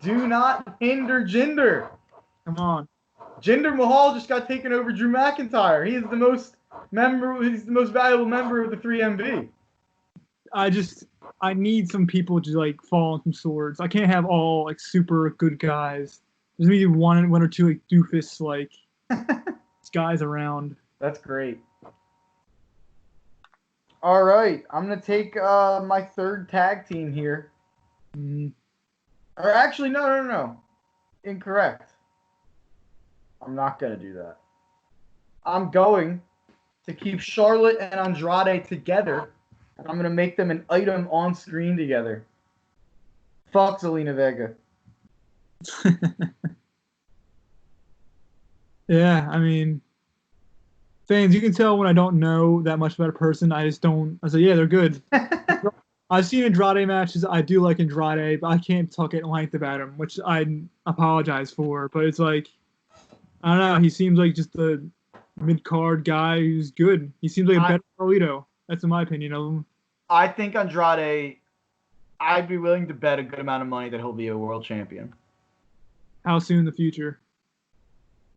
Do not hinder Jinder. Come on. Jinder Mahal just got taken over Drew McIntyre. He's the most valuable member of the 3MB. I need some people to like fall on some swords. I can't have all like super good guys. There's maybe one or two like doofus like guys around. That's great. All right, I'm gonna take my third tag team here. Mm-hmm. Or actually, no. Incorrect. I'm not going to do that. I'm going to keep Charlotte and Andrade together, and I'm going to make them an item on screen together. Fuck Zelina Vega. Yeah, I mean, fans, you can tell when I don't know that much about a person. I just don't. I say, yeah, they're good. I've seen Andrade matches. I do like Andrade, but I can't talk at length about him, which I apologize for. But it's like, I don't know. He seems like just a mid-card guy who's good. He seems like a better Carlito. That's in my opinion of him. I think Andrade, I'd be willing to bet a good amount of money that he'll be a world champion. How soon in the future?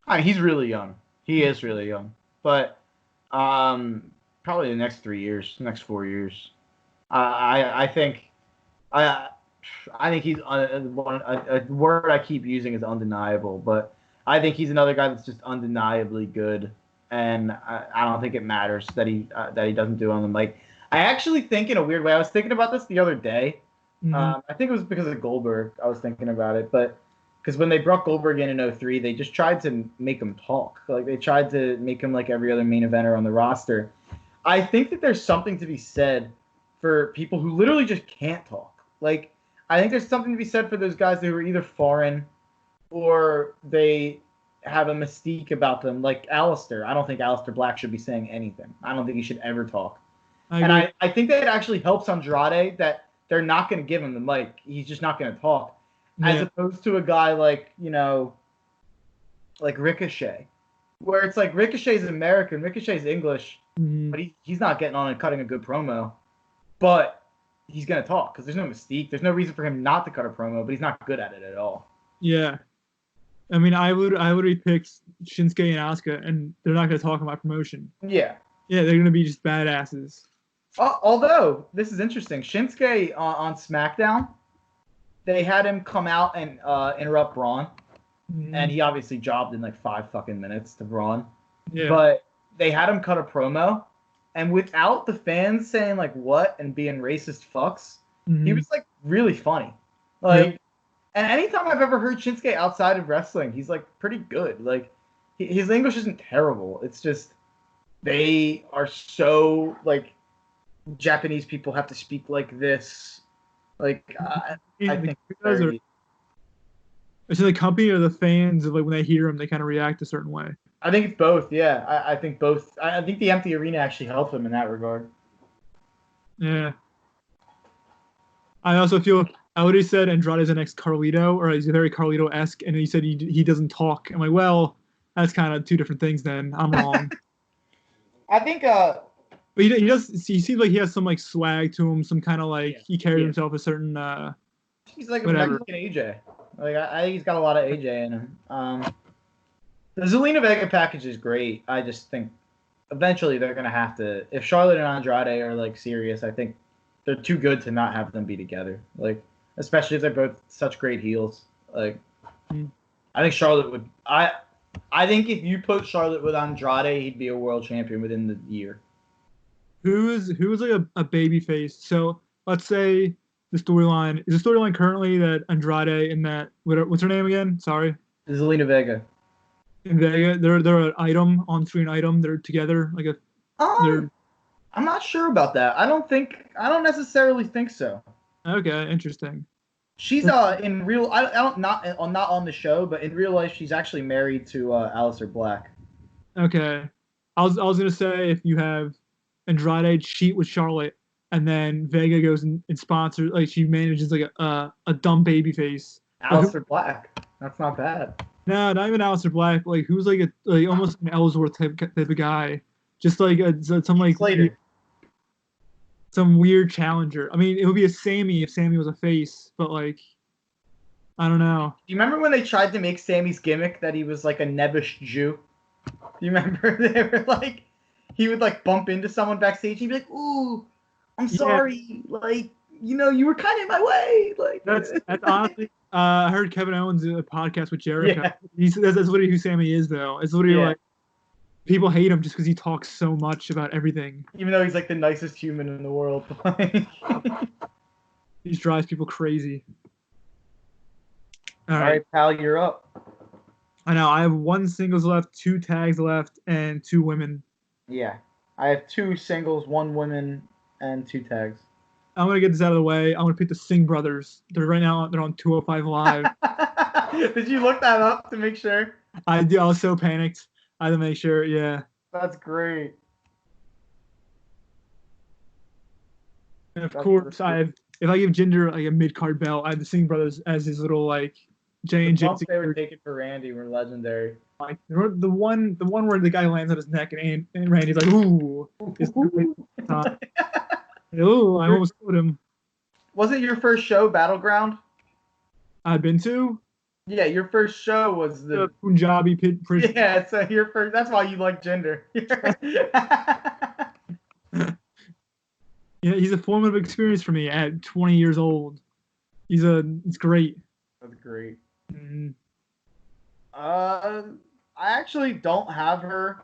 I mean, he's really young. He is really young. But probably the next 3 years, next 4 years. I think he's a word I keep using is undeniable, but I think he's another guy that's just undeniably good, and I don't think it matters that he doesn't do it on the mic. I actually think in a weird way, I was thinking about this the other day. Mm-hmm. I think it was because of Goldberg. I was thinking about it, but because when they brought Goldberg in 2003, they just tried to make him talk. Like they tried to make him like every other main eventer on the roster. I think that there's something to be said for people who literally just can't talk. Like, I think there's something to be said for those guys who are either foreign or they have a mystique about them. Like Aleister. I don't think Aleister Black should be saying anything. I don't think he should ever talk. I think that it actually helps Andrade that they're not going to give him the mic. He's just not going to talk. Yeah. As opposed to a guy like, like Ricochet. Where it's like Ricochet's American, Ricochet's English, but he's not getting on and cutting a good promo. But he's going to talk because there's no mystique. There's no reason for him not to cut a promo, but he's not good at it at all. Yeah. I mean, I would have picked Shinsuke and Asuka, and they're not going to talk about promotion. Yeah. Yeah, they're going to be just badasses. Although, this is interesting. Shinsuke on Smackdown, they had him come out and interrupt Braun. And he obviously jobbed in like 5 fucking minutes to Braun. Yeah. But they had him cut a promo. And without the fans saying, like, what and being racist fucks, he was, like, really funny. Like, and anytime I've ever heard Shinsuke outside of wrestling, he's, like, pretty good. Like, his English isn't terrible. It's just they are so, like, Japanese people have to speak like this. Like, I think Is it the company or the fans? Of like when they hear him, they kind of react a certain way. I think it's both. Yeah, I think both. I think the empty arena actually helped him in that regard. Yeah. I also feel I already said Andrade's the next Carlito, or he's very Carlito-esque, and he said he doesn't talk. I'm like, well, that's kind of two different things. Then I'm wrong. I think But he does. He seems like he has some like swag to him, some kind of like he carries himself a certain he's like a whatever. Mexican AJ. Like I think he's got a lot of AJ in him. The Zelina Vega package is great. I just think eventually they're gonna have to. If Charlotte and Andrade are like serious, I think they're too good to not have them be together. Like especially if they're both such great heels. Like I think Charlotte would. I think if you put Charlotte with Andrade, he'd be a world champion within the year. Who is like a baby face? So let's say the storyline is the storyline currently that Andrade and that what's her name again? Sorry, Zelina Vega. and they're an item on screen item. They're together like a. I'm not sure about that. I don't necessarily think so. Okay, interesting. She's in real. I don't not on the show, but in real life, she's actually married to Aleister Black. Okay, I was gonna say if you have Andrade cheat with Charlotte, and then Vega goes and sponsors like she manages like a dumb baby face. Aleister Black. That's not bad. No, not even Aleister Black. Like who's like almost an Ellsworth type of guy. Just like some like Slater. Some weird challenger. I mean, it would be a Sammy if Sammy was a face, but like, I don't know. Do you remember when they tried to make Sammy's gimmick that he was like a nebbish Jew? Do you remember they were like, he would like bump into someone backstage. He'd be like, "Ooh, I'm sorry. Yeah. Like, you were kind of in my way." Like that's honestly. I heard Kevin Owens do a podcast with Jericho. Yeah. That's literally who Sammy is, though. It's literally like. People hate him just because he talks so much about everything. Even though he's like the nicest human in the world. He just drives people crazy. All right, pal, you're up. I know. I have 1 singles left, 2 tags left, and 2 women. Yeah. I have 2 singles, 1 women, and 2 tags. I'm going to get this out of the way. I'm going to pick the Singh brothers. They're on 205 Live. Did you look that up to make sure? I do. I was so panicked. I had to make sure, yeah. That's great. And of course, if I give Jinder like a mid-card belt, I have the Singh brothers as his little like J&J. The they were taken for Randy were legendary. Like the one where the guy lands on his neck and Randy's like, ooh. Ooh, I almost killed him. Was it your first show, Battleground? I've been to? Yeah, your first show was the Punjabi prison. Yeah, so your first. That's why you like Jinder. Yeah, he's a formative experience for me at 20 years old. It's great. That's great. Mm-hmm. I actually don't have her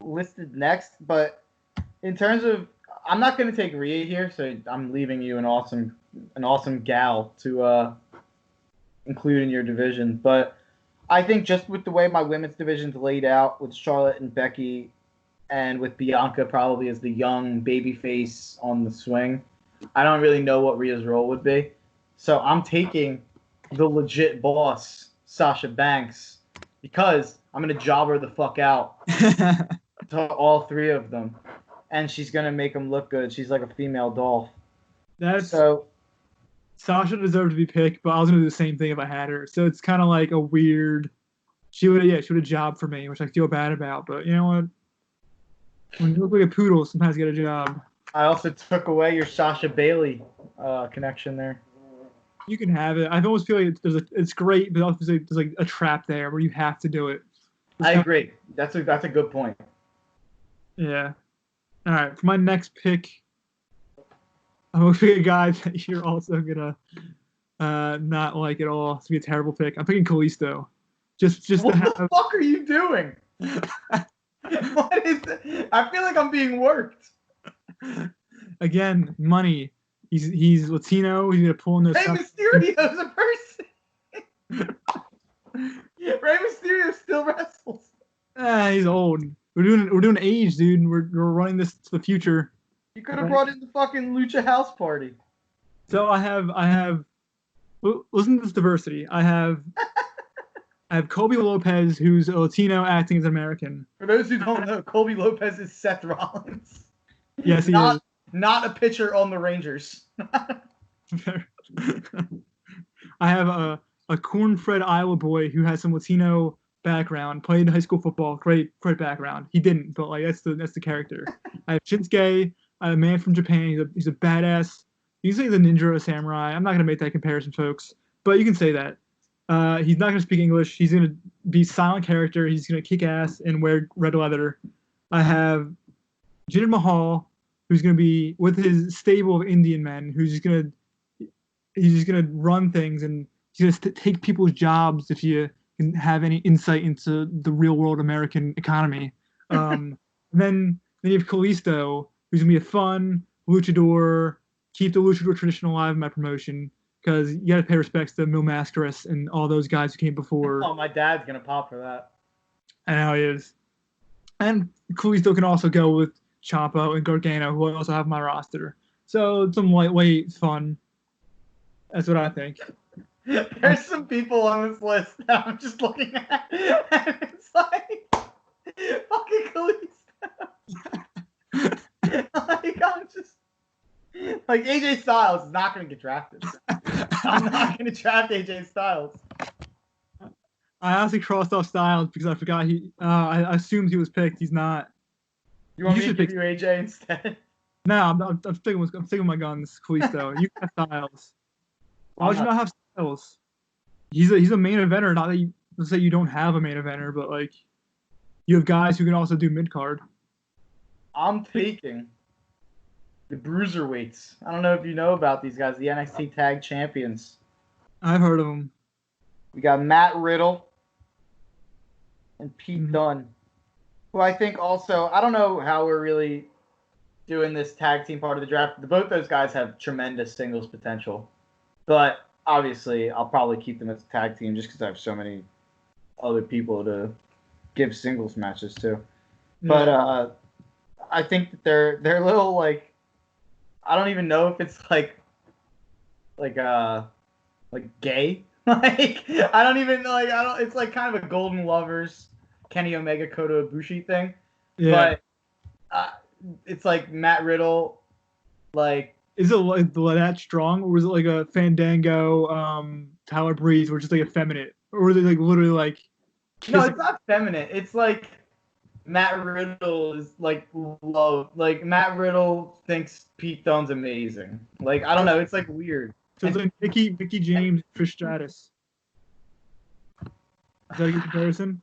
listed next, but in terms of, I'm not going to take Rhea here, so I'm leaving you an awesome gal to include in your division. But I think just with the way my women's division's laid out, with Charlotte and Becky, and with Bianca probably as the young babyface on the swing, I don't really know what Rhea's role would be. So I'm taking the legit boss, Sasha Banks, because I'm going to job her the fuck out to all 3 of them. And she's going to make them look good. She's like a female Dolph. Sasha deserved to be picked, but I was going to do the same thing if I had her. So it's kind of like a weird... She would have jobbed for me, which I feel bad about. But you know what? When you look like a poodle, sometimes you get a job. I also took away your Sasha Bailey connection there. You can have it. I almost feel like it's great, but also there's like a trap there where you have to do it. I agree. That's a good point. Yeah. All right. For my next pick, I'm going to pick a guy that you're also going to not like at all. It's going to be a terrible pick. I'm picking Kalisto. What the fuck are you doing? What is it? I feel like I'm being worked. Again, money. He's Latino. He's gonna pull in those. Rey Mysterio's a person. Rey Mysterio still wrestles. He's old. We're doing age, dude. We're running this to the future. You could have brought in the fucking Lucha House Party. So I have listen to this diversity. I have Colby Lopez, who's a Latino acting as an American. For those who don't know, Colby Lopez is Seth Rollins. Yes, he is. Not a pitcher on the Rangers. I have a corn-fed Iowa boy who has some Latino background, played high school football, great background. He didn't, but like that's the character. I have Shinsuke, a man from Japan. He's a badass. He's like the ninja or a samurai. I'm not gonna make that comparison, folks, but you can say that. He's not gonna speak English. He's gonna be silent character. He's gonna kick ass and wear red leather. I have Jinder Mahal, who's gonna be with his stable of Indian men, he's just gonna run things and he's gonna take people's jobs if you can have any insight into the real world American economy. And then you have Kalisto, who's gonna be a fun luchador, keep the luchador tradition alive in my promotion because you gotta pay respects to Mil Mascaras and all those guys who came before. Oh, my dad's gonna pop for that. I know he is. And Kalisto can also go with Ciampa and Gargano, who I also have on my roster. So some lightweight fun. That's what I think. There's some people on this list that I'm just looking at, and it's like fucking Kalisto. Like I'm just like AJ Styles is not gonna get drafted. I'm not gonna draft AJ Styles. I honestly crossed off Styles because I forgot I assumed he was picked. He's not. You want me to give you AJ instead? No, I'm sticking with my guns, Kalisto. You have Styles. Why would you not have Styles? He's a main eventer. Not that let's say you don't have a main eventer, but like you have guys who can also do mid card. I'm taking the Bruiserweights. I don't know if you know about these guys, the NXT Tag Champions. I've heard of them. We got Matt Riddle and Pete Dunne, who I think also, I don't know how we're really doing this tag team part of the draft. Both those guys have tremendous singles potential. But obviously, I'll probably keep them as a tag team just because I have so many other people to give singles matches to. Yeah. But I think that they're a little like, I don't even know if it's like gay. Like I don't even like I don't. It's like kind of a Golden Lovers, Kenny Omega, Kota Ibushi thing. Yeah. But it's like Matt Riddle, like. Is it like that strong, or was it like a Fandango, Tyler Breeze, or just like effeminate, or were they like literally like? No, it's not feminine. It's like Matt Riddle is like low. Like Matt Riddle thinks Pete Dunne's amazing. Like I don't know. It's like weird. So it's like Mickey James, Trish Stratus. Is that a good comparison?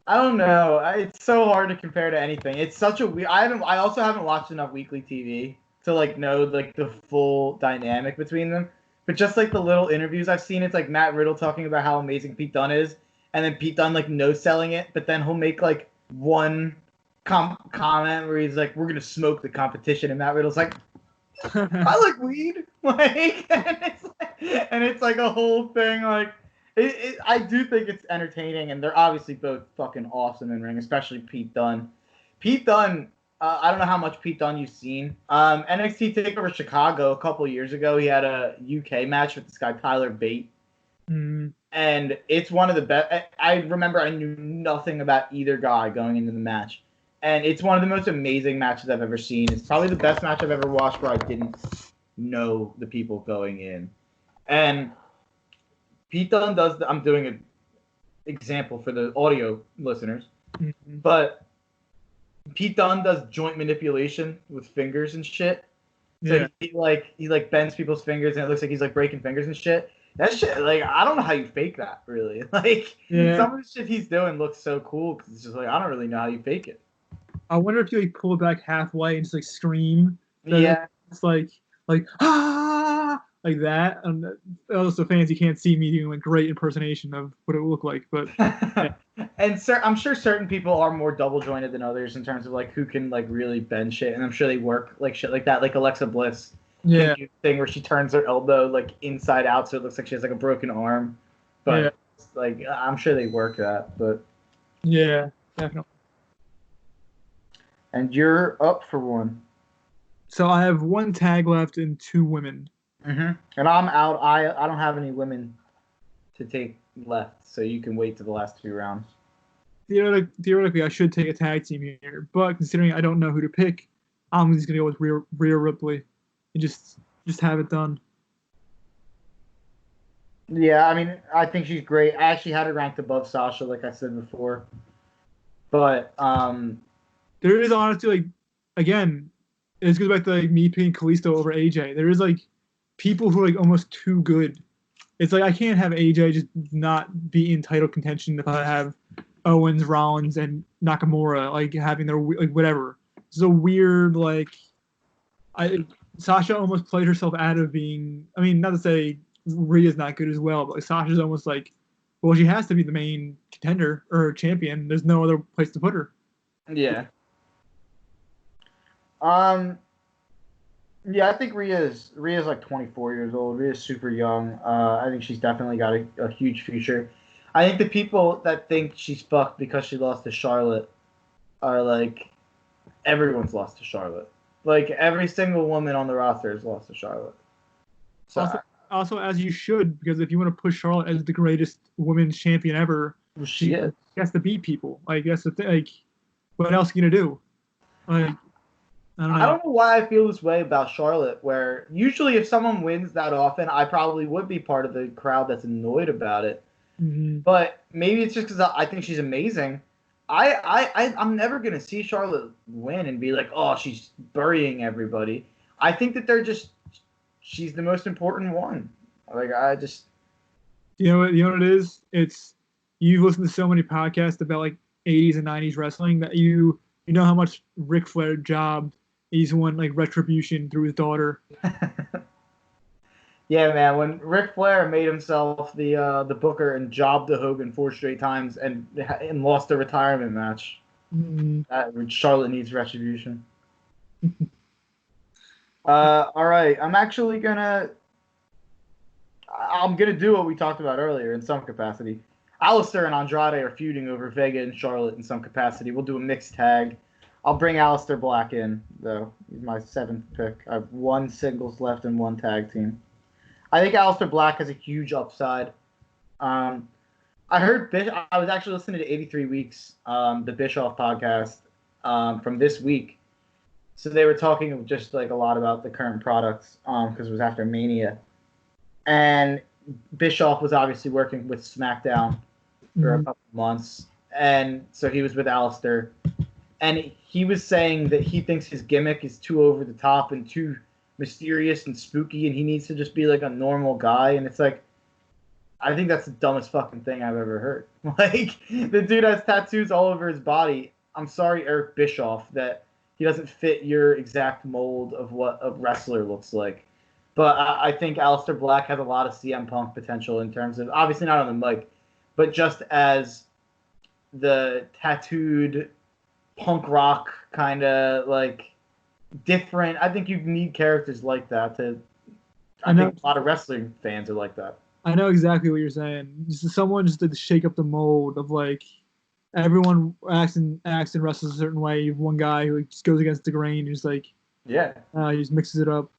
I don't know. It's so hard to compare to anything. It's such a weird. I also haven't watched enough weekly TV to like know like the full dynamic between them. But just like the little interviews I've seen, it's like Matt Riddle talking about how amazing Pete Dunne is, and then Pete Dunne like no selling it, but then he'll make like one comment where he's like, "We're gonna smoke the competition," and Matt Riddle's like, "I like weed," like, and it's like a whole thing. Like, I do think it's entertaining, and they're obviously both fucking awesome in ring, especially Pete Dunne. Pete Dunne. I don't know how much Pete Dunne you've seen. NXT TakeOver Chicago a couple years ago, he had a UK match with this guy Tyler Bate, and it's one of the best. I remember I knew nothing about either guy going into the match, and it's one of the most amazing matches I've ever seen. It's probably the best match I've ever watched where I didn't know the people going in. And Pete Dunne does. I'm doing an example for the audio listeners, but. Pete Dunne does joint manipulation with fingers and shit. So yeah. he bends people's fingers and it looks like he's like breaking fingers and shit. That shit, like I don't know how you fake that really. Like some of the shit he's doing looks so cool because it's just like I don't really know how you fake it. I wonder if you like pull it back halfway and just like scream. Yeah, it's like ah like that. And also fans, you can't see me doing like great impersonation of what it would look like, but. Yeah. And I'm sure certain people are more double jointed than others in terms of like who can like really bend shit, and I'm sure they work like shit like that, like Alexa Bliss. Yeah. Thing where she turns her elbow like inside out, so it looks like she has like a broken arm. But like I'm sure they work that. But yeah, definitely. And you're up for one. So I have one tag left and two women. And I'm out. I don't have any women to take left, so you can wait to the last 2 rounds. Theoretically, I should take a tag team here, but considering I don't know who to pick, I'm just gonna go with Rhea Ripley and just have it done. Yeah, I mean, I think she's great. I actually had her ranked above Sasha, like I said before. But there is honestly like, again, it goes back to like me picking Kalisto over AJ. There is like people who are like almost too good. It's like I can't have AJ just not be in title contention if I have Owens, Rollins, and Nakamura like having their like whatever. It's a weird like I Sasha almost played herself out of being. I mean, not to say Rhea's not good as well, but like Sasha's almost like, well, she has to be the main contender or champion. There's no other place to put her. yeah. Um, yeah, I think Rhea's like 24 years old. Rhea's super young. I think she's definitely got a huge future. I think the people that think she's fucked because she lost to Charlotte are like everyone's lost to Charlotte. Like every single woman on the roster has lost to Charlotte. So Also, as you should, because if you want to push Charlotte as the greatest women's champion ever, she is. She has to beat people. Like that's the thing. Like, what else are you gonna do? Like, I don't know why I feel this way about Charlotte, where usually if someone wins that often, I probably would be part of the crowd that's annoyed about it. Mm-hmm. But maybe it's just because I think she's amazing. I'm never going to see Charlotte win and be like, oh, she's burying everybody. I think that she's the most important one. Like, I just. You know what it is? It's you've listened to so many podcasts about like 80s and 90s wrestling that you know how much Ric Flair jobbed. He's won like retribution through his daughter. Yeah, man. When Ric Flair made himself the booker and jobbed the Hogan 4 straight times and lost a retirement match, Charlotte needs retribution. All right, I'm gonna do what we talked about earlier in some capacity. Alistair and Andrade are feuding over Vega and Charlotte in some capacity. We'll do a mixed tag. I'll bring Alistair Black in though. He's my 7th pick. I have 1 singles left and 1 tag team. I think Aleister Black has a huge upside. I heard I was actually listening to 83 Weeks, the Bischoff podcast from this week. So they were talking just like a lot about the current products because it was after Mania. And Bischoff was obviously working with Smackdown for a couple of months. And so he was with Aleister. And he was saying that he thinks his gimmick is too over the top and too mysterious and spooky, and he needs to just be like a normal guy. And it's like, I think that's the dumbest fucking thing I've ever heard. Like, the dude has tattoos all over his body. I'm sorry, Eric Bischoff, that he doesn't fit your exact mold of what a wrestler looks like. But I think Aleister Black has a lot of CM Punk potential in terms of, obviously not on the mic, but just as the tattooed punk rock kind of like different. I think you need characters like that to. I think a lot of wrestling fans are like that. I know exactly what you're saying. Just someone just to shake up the mold of like everyone acts and wrestles a certain way. You have one guy who just goes against the grain. He's like, yeah, he just mixes it up.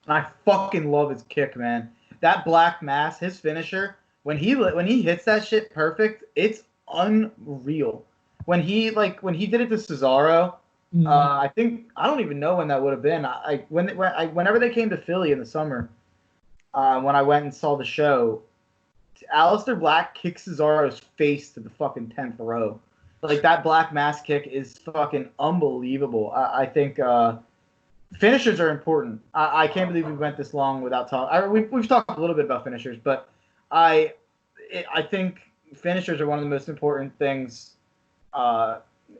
And I fucking love his kick, man. That black mass, his finisher, when he hits that shit perfect, it's unreal. When he did it to Cesaro, I think I don't even know when that would have been. Whenever they came to Philly in the summer, when I went and saw the show, Aleister Black kicks Cesaro's face to the fucking 10th row. Like, that black mass kick is fucking unbelievable. I think finishers are important. I can't believe we went this long without talking. We've talked a little bit about finishers, but I think finishers are one of the most important things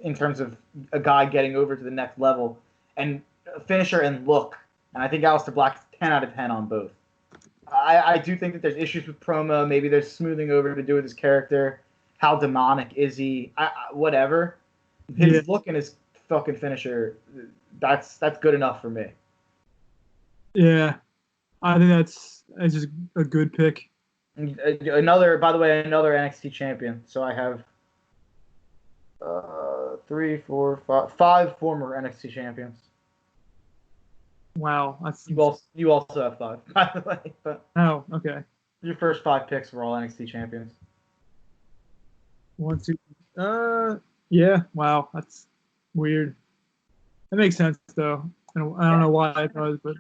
in terms of a guy getting over to the next level. And finisher and look. And I think Aleister Black is 10 out of 10 on both. I do think that there's issues with promo. Maybe there's smoothing over to do with his character. How demonic is he? Whatever. His look and his fucking finisher, that's good enough for me. Yeah. I think that's just a good pick. Another NXT champion. So I have 5 former NXT champions. Wow. You also have 5, by the way. But Oh, okay. your first 5 picks were all NXT champions. 1, 2. Yeah. Wow. That's weird. That makes sense though. I don't know why it does, but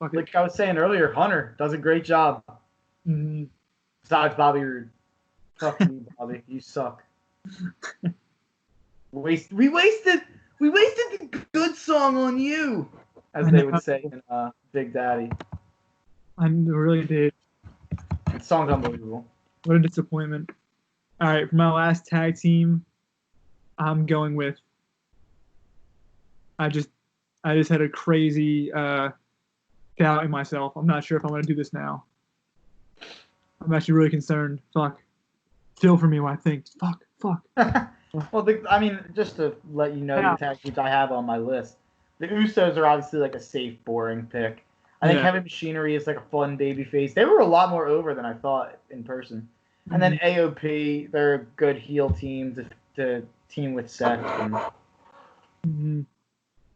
fuck it. Like I was saying earlier, Hunter does a great job. Mhm. Besides Bobby Roode. Fuck you, Bobby. You suck. We wasted the good song on you, as I they know. would say in Big Daddy. I really did. The song's unbelievable. What a disappointment. All right, for my last tag team, I'm going with. I just had a crazy doubt in myself. I'm not sure if I'm going to do this now. I'm actually really concerned. Fuck. Feel for me when I think. Fuck. Well, just to let you know, Yeah. the tag teams I have on my list, the Usos are obviously like a safe, boring pick. I think Yeah. Heavy Machinery is like a fun baby face. They were a lot more over than I thought in person. And then AOP, they're a good heel team to team with Seth. Mhm.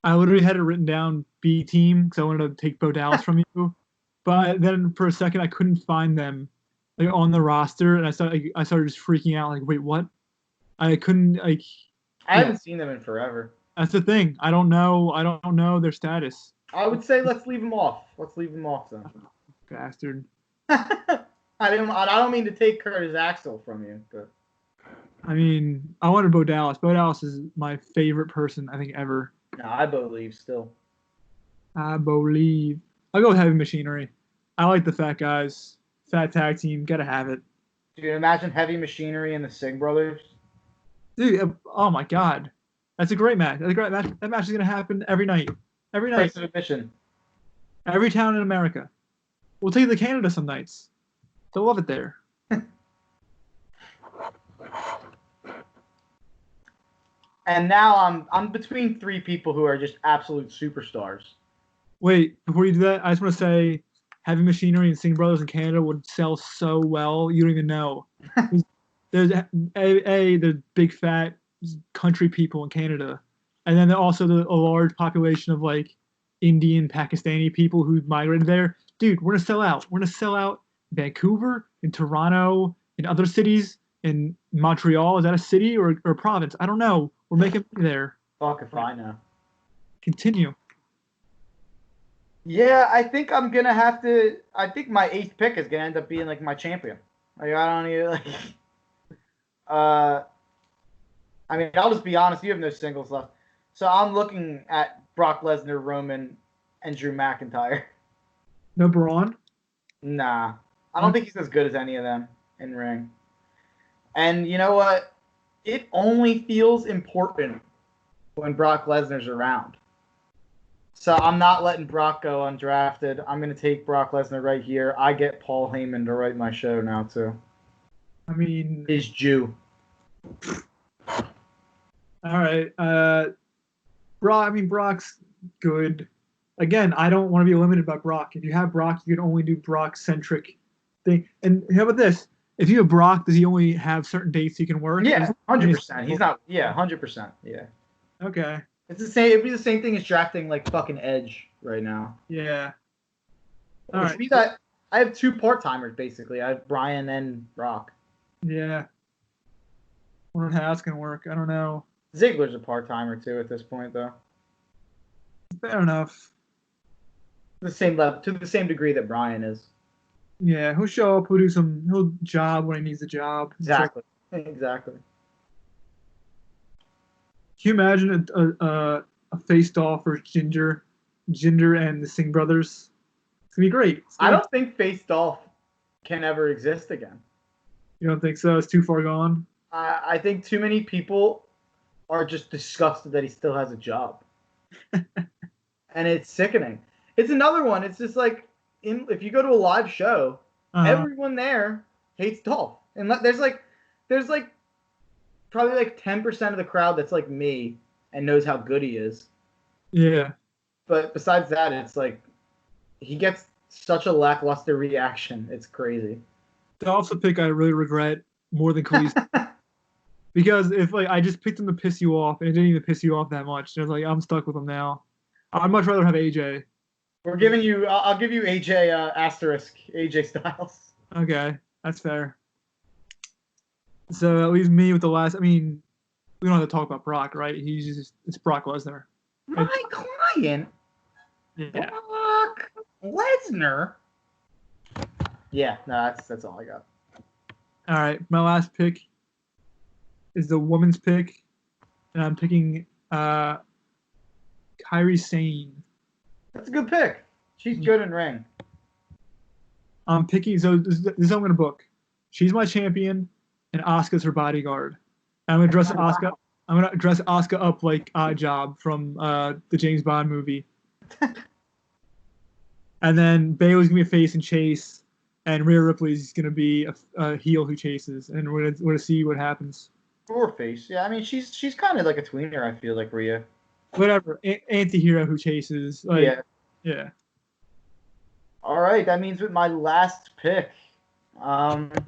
I literally had it written down B team because I wanted to take Bo Dallas from you, but then for a second I couldn't find them like on the roster, and I started just freaking out. Like, wait, what? I couldn't like. I haven't seen them in forever. That's the thing. I don't know their status. I would say let's leave them off. Let's leave them off then. Bastard. I don't mean to take Curtis Axel from you, but I mean, I wanted Bo Dallas. Bo Dallas is my favorite person I think ever. no, I believe still. I believe. I'll go with Heavy Machinery. I like the fat guys. Fat tag team. Gotta have it. Dude, imagine Heavy Machinery and the Sig Brothers. Dude, oh my god. That's a great match. That's a great match. That match is gonna happen every night. Every night. Price of admission. Every town in America. We'll take it to Canada some nights. They'll love it there. And now I'm between 3 people who are just absolute superstars. Wait, before you do that, I just want to say Heavy Machinery and Singh Brothers in Canada would sell so well, you don't even know. There's there's big fat country people in Canada, and then also a large population of like Indian, Pakistani people who migrated there. Dude, we're gonna sell out. We're gonna sell out Vancouver, in Toronto, in other cities, in Montreal. Is that a city or a province? I don't know. We're making money there. Fuck if I know. Continue. Yeah, I think I'm gonna have to. I think my 8th pick is gonna end up being like my champion. Like I don't even like. I mean, I'll just be honest. You have no singles left, so I'm looking at Brock Lesnar, Roman, and Drew McIntyre. No Braun? Nah, I don't think he's as good as any of them in ring. And you know what? It only feels important when Brock Lesnar's around. So I'm not letting Brock go undrafted. I'm going to take Brock Lesnar right here. I get Paul Heyman to write my show now, too. I mean, He's Jew. all right. Brock's good. Again, I don't want to be limited by Brock. If you have Brock, you can only do Brock-centric thing. And how about this? If you have Brock, does he only have certain dates he can work? Yeah, 100%. He's not. Yeah, 100%. Yeah. Okay. It's the same. It'd be the same thing as drafting like fucking Edge right now. Yeah. All Which right. means I have 2 part-timers basically. I have Brian and Brock. Yeah. Wonder how that's gonna work. I don't know. Ziggler's a part-timer too at this point, though. Fair enough. The same level, to the same degree that Brian is. Yeah, he'll show up. He'll job when he needs a job. Exactly. Exactly. Can you imagine a face-off for Ginger and the Singh brothers? It's gonna be great. I don't think Face Dolph can ever exist again. You don't think so? It's too far gone. I think too many people are just disgusted that he still has a job, and it's sickening. It's another one. It's just like if you go to a live show, everyone there hates Dolph, and there's probably like 10% of the crowd that's like me and knows how good he is. Yeah. But besides that, it's like he gets such a lackluster reaction. It's crazy. Dolph's a pick I really regret more than Kalisto. Because if like I just picked him to piss you off, and it didn't even piss you off that much, and it's like I'm stuck with him now. I'd much rather have AJ. We're giving you. I'll give you AJ asterisk AJ Styles. Okay, that's fair. So that leaves me with the last. I mean, we don't have to talk about Brock, right? It's Brock Lesnar. My client, Yeah. Brock Lesnar. Yeah, no, that's all I got. All right, my last pick is the woman's pick, and I'm picking Kairi Sane. That's a good pick. She's good in ring. I'm picking. So this is what I'm gonna book. She's my champion, and Asuka's her bodyguard. And I'm gonna dress Asuka. I'm gonna dress Asuka up like Oddjob from the James Bond movie. And then Bayley's gonna be a face and chase, and Rhea Ripley's gonna be a heel who chases, and we're gonna see what happens. Or face. Yeah, I mean she's kind of like a tweener. I feel like Rhea. Whatever, anti-hero who chases. Like, Yeah. Yeah. All right, that means with my last pick, it's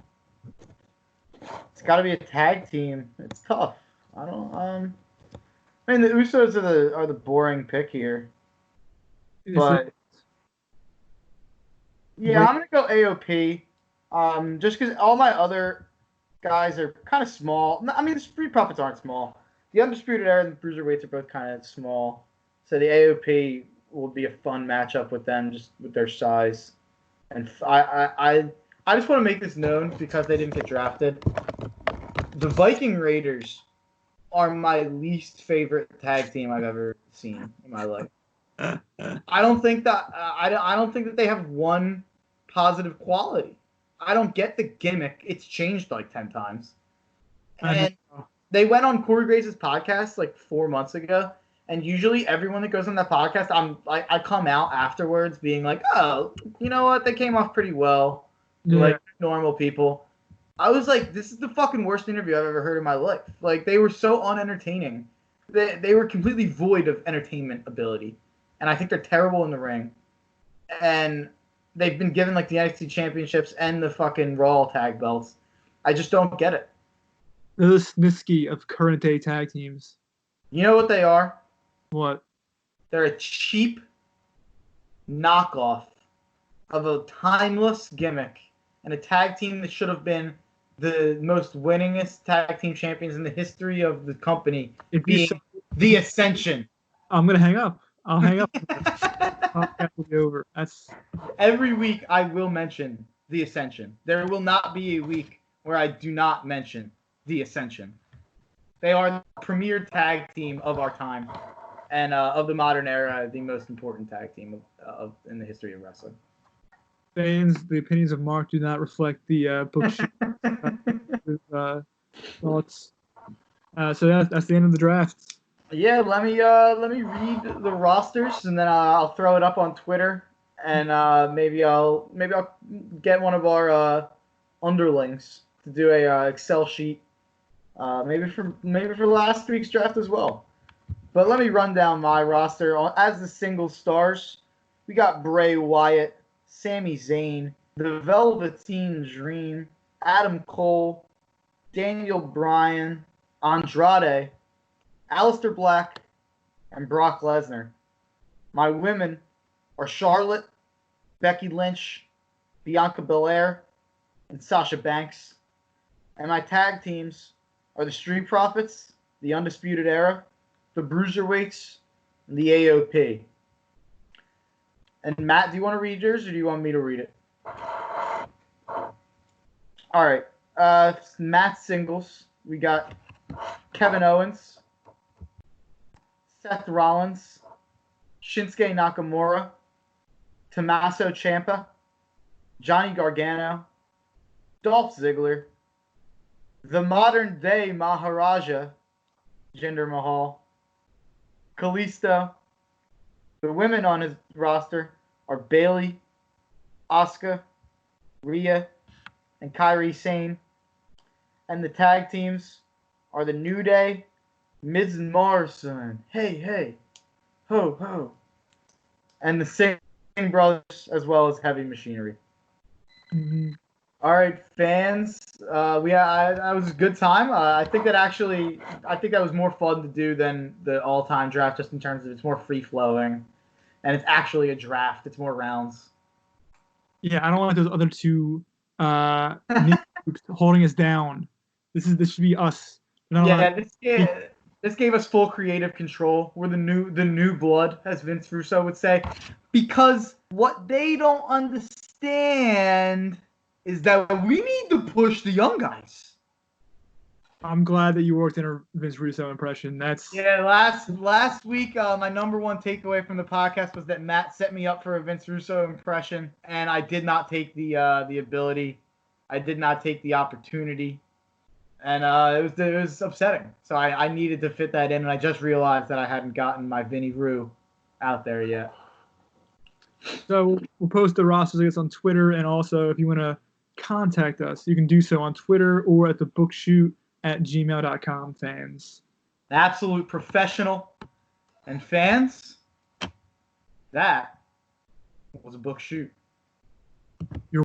got to be a tag team. It's tough. I don't. I mean, the Usos are the boring pick here, but yeah, I'm gonna go AOP. Just because all my other guys are kind of small. I mean, the Street Profits aren't small. The Undisputed Era and the Bruiserweights are both kind of small, so the AOP will be a fun matchup with them, just with their size. And I just want to make this known because they didn't get drafted. The Viking Raiders are my least favorite tag team I've ever seen in my life. I don't think that I don't think that they have one positive quality. I don't get the gimmick. It's changed like 10 times. And they went on Corey Graves' podcast like 4 months ago. And usually everyone that goes on that podcast, I come out afterwards being like, oh, you know what? They came off pretty well. Yeah. Like normal people. I was like, this is the fucking worst interview I've ever heard in my life. Like, they were so unentertaining. They were completely void of entertainment ability. And I think they're terrible in the ring. And they've been given like the NXT championships and the fucking Raw tag belts. I just don't get it. They're the Snitsky of current day tag teams. You know what they are? What? They're a cheap knockoff of a timeless gimmick and a tag team that should have been the most winningest tag team champions in the history of the company, being the Ascension. I'm gonna hang up. I'll hang up. Podcast will be over. That's every week I will mention the Ascension. There will not be a week where I do not mention the Ascension. They are the premier tag team of our time. And of the modern era, the most important tag team in the history of wrestling. Fans, the opinions of Mark do not reflect the book thoughts. So that's the end of the draft. Yeah, let me read the rosters, and then I'll throw it up on Twitter, and maybe I'll get one of our underlings to do a Excel sheet, maybe for last week's draft as well. But let me run down my roster. As the single stars, we got Bray Wyatt, Sami Zayn, the Velveteen Dream, Adam Cole, Daniel Bryan, Andrade, Aleister Black, and Brock Lesnar. My women are Charlotte, Becky Lynch, Bianca Belair, and Sasha Banks. And my tag teams are the Street Profits, the Undisputed Era, the Bruiserweights, and the AOP. And Matt, do you want to read yours, or do you want me to read it? All right. Matt's singles. We got Kevin Owens, Seth Rollins, Shinsuke Nakamura, Tommaso Ciampa, Johnny Gargano, Dolph Ziggler, the modern day Maharaja, Jinder Mahal, Kalisto. The women on his roster are Bayley, Asuka, Rhea, and Kairi Sane. And the tag teams are the New Day, Miz and Morrison, hey, ho, ho. And the Singh Brothers, as well as Heavy Machinery. Mm-hmm. All right, fans. That was a good time. I think that was more fun to do than the all-time draft, just in terms of it's more free-flowing. and it's actually a draft. It's more rounds. Yeah, I don't like those other two groups holding us down. This should be us. Yeah, this gave us full creative control. We're the new blood, as Vince Russo would say, because what they don't understand is that we need to push the young guys. I'm glad that you worked in a Vince Russo impression. Last week, my number one takeaway from the podcast was that Matt set me up for a Vince Russo impression, and I did not take the ability. I did not take the opportunity, and it was upsetting. So I needed to fit that in, and I just realized that I hadn't gotten my Vinny Roo out there yet. So we'll post the rosters, I guess, on Twitter, and also if you want to contact us, you can do so on Twitter or at the bookshoot@gmail.com, fans. Absolute professional. And fans, that was a book shoot.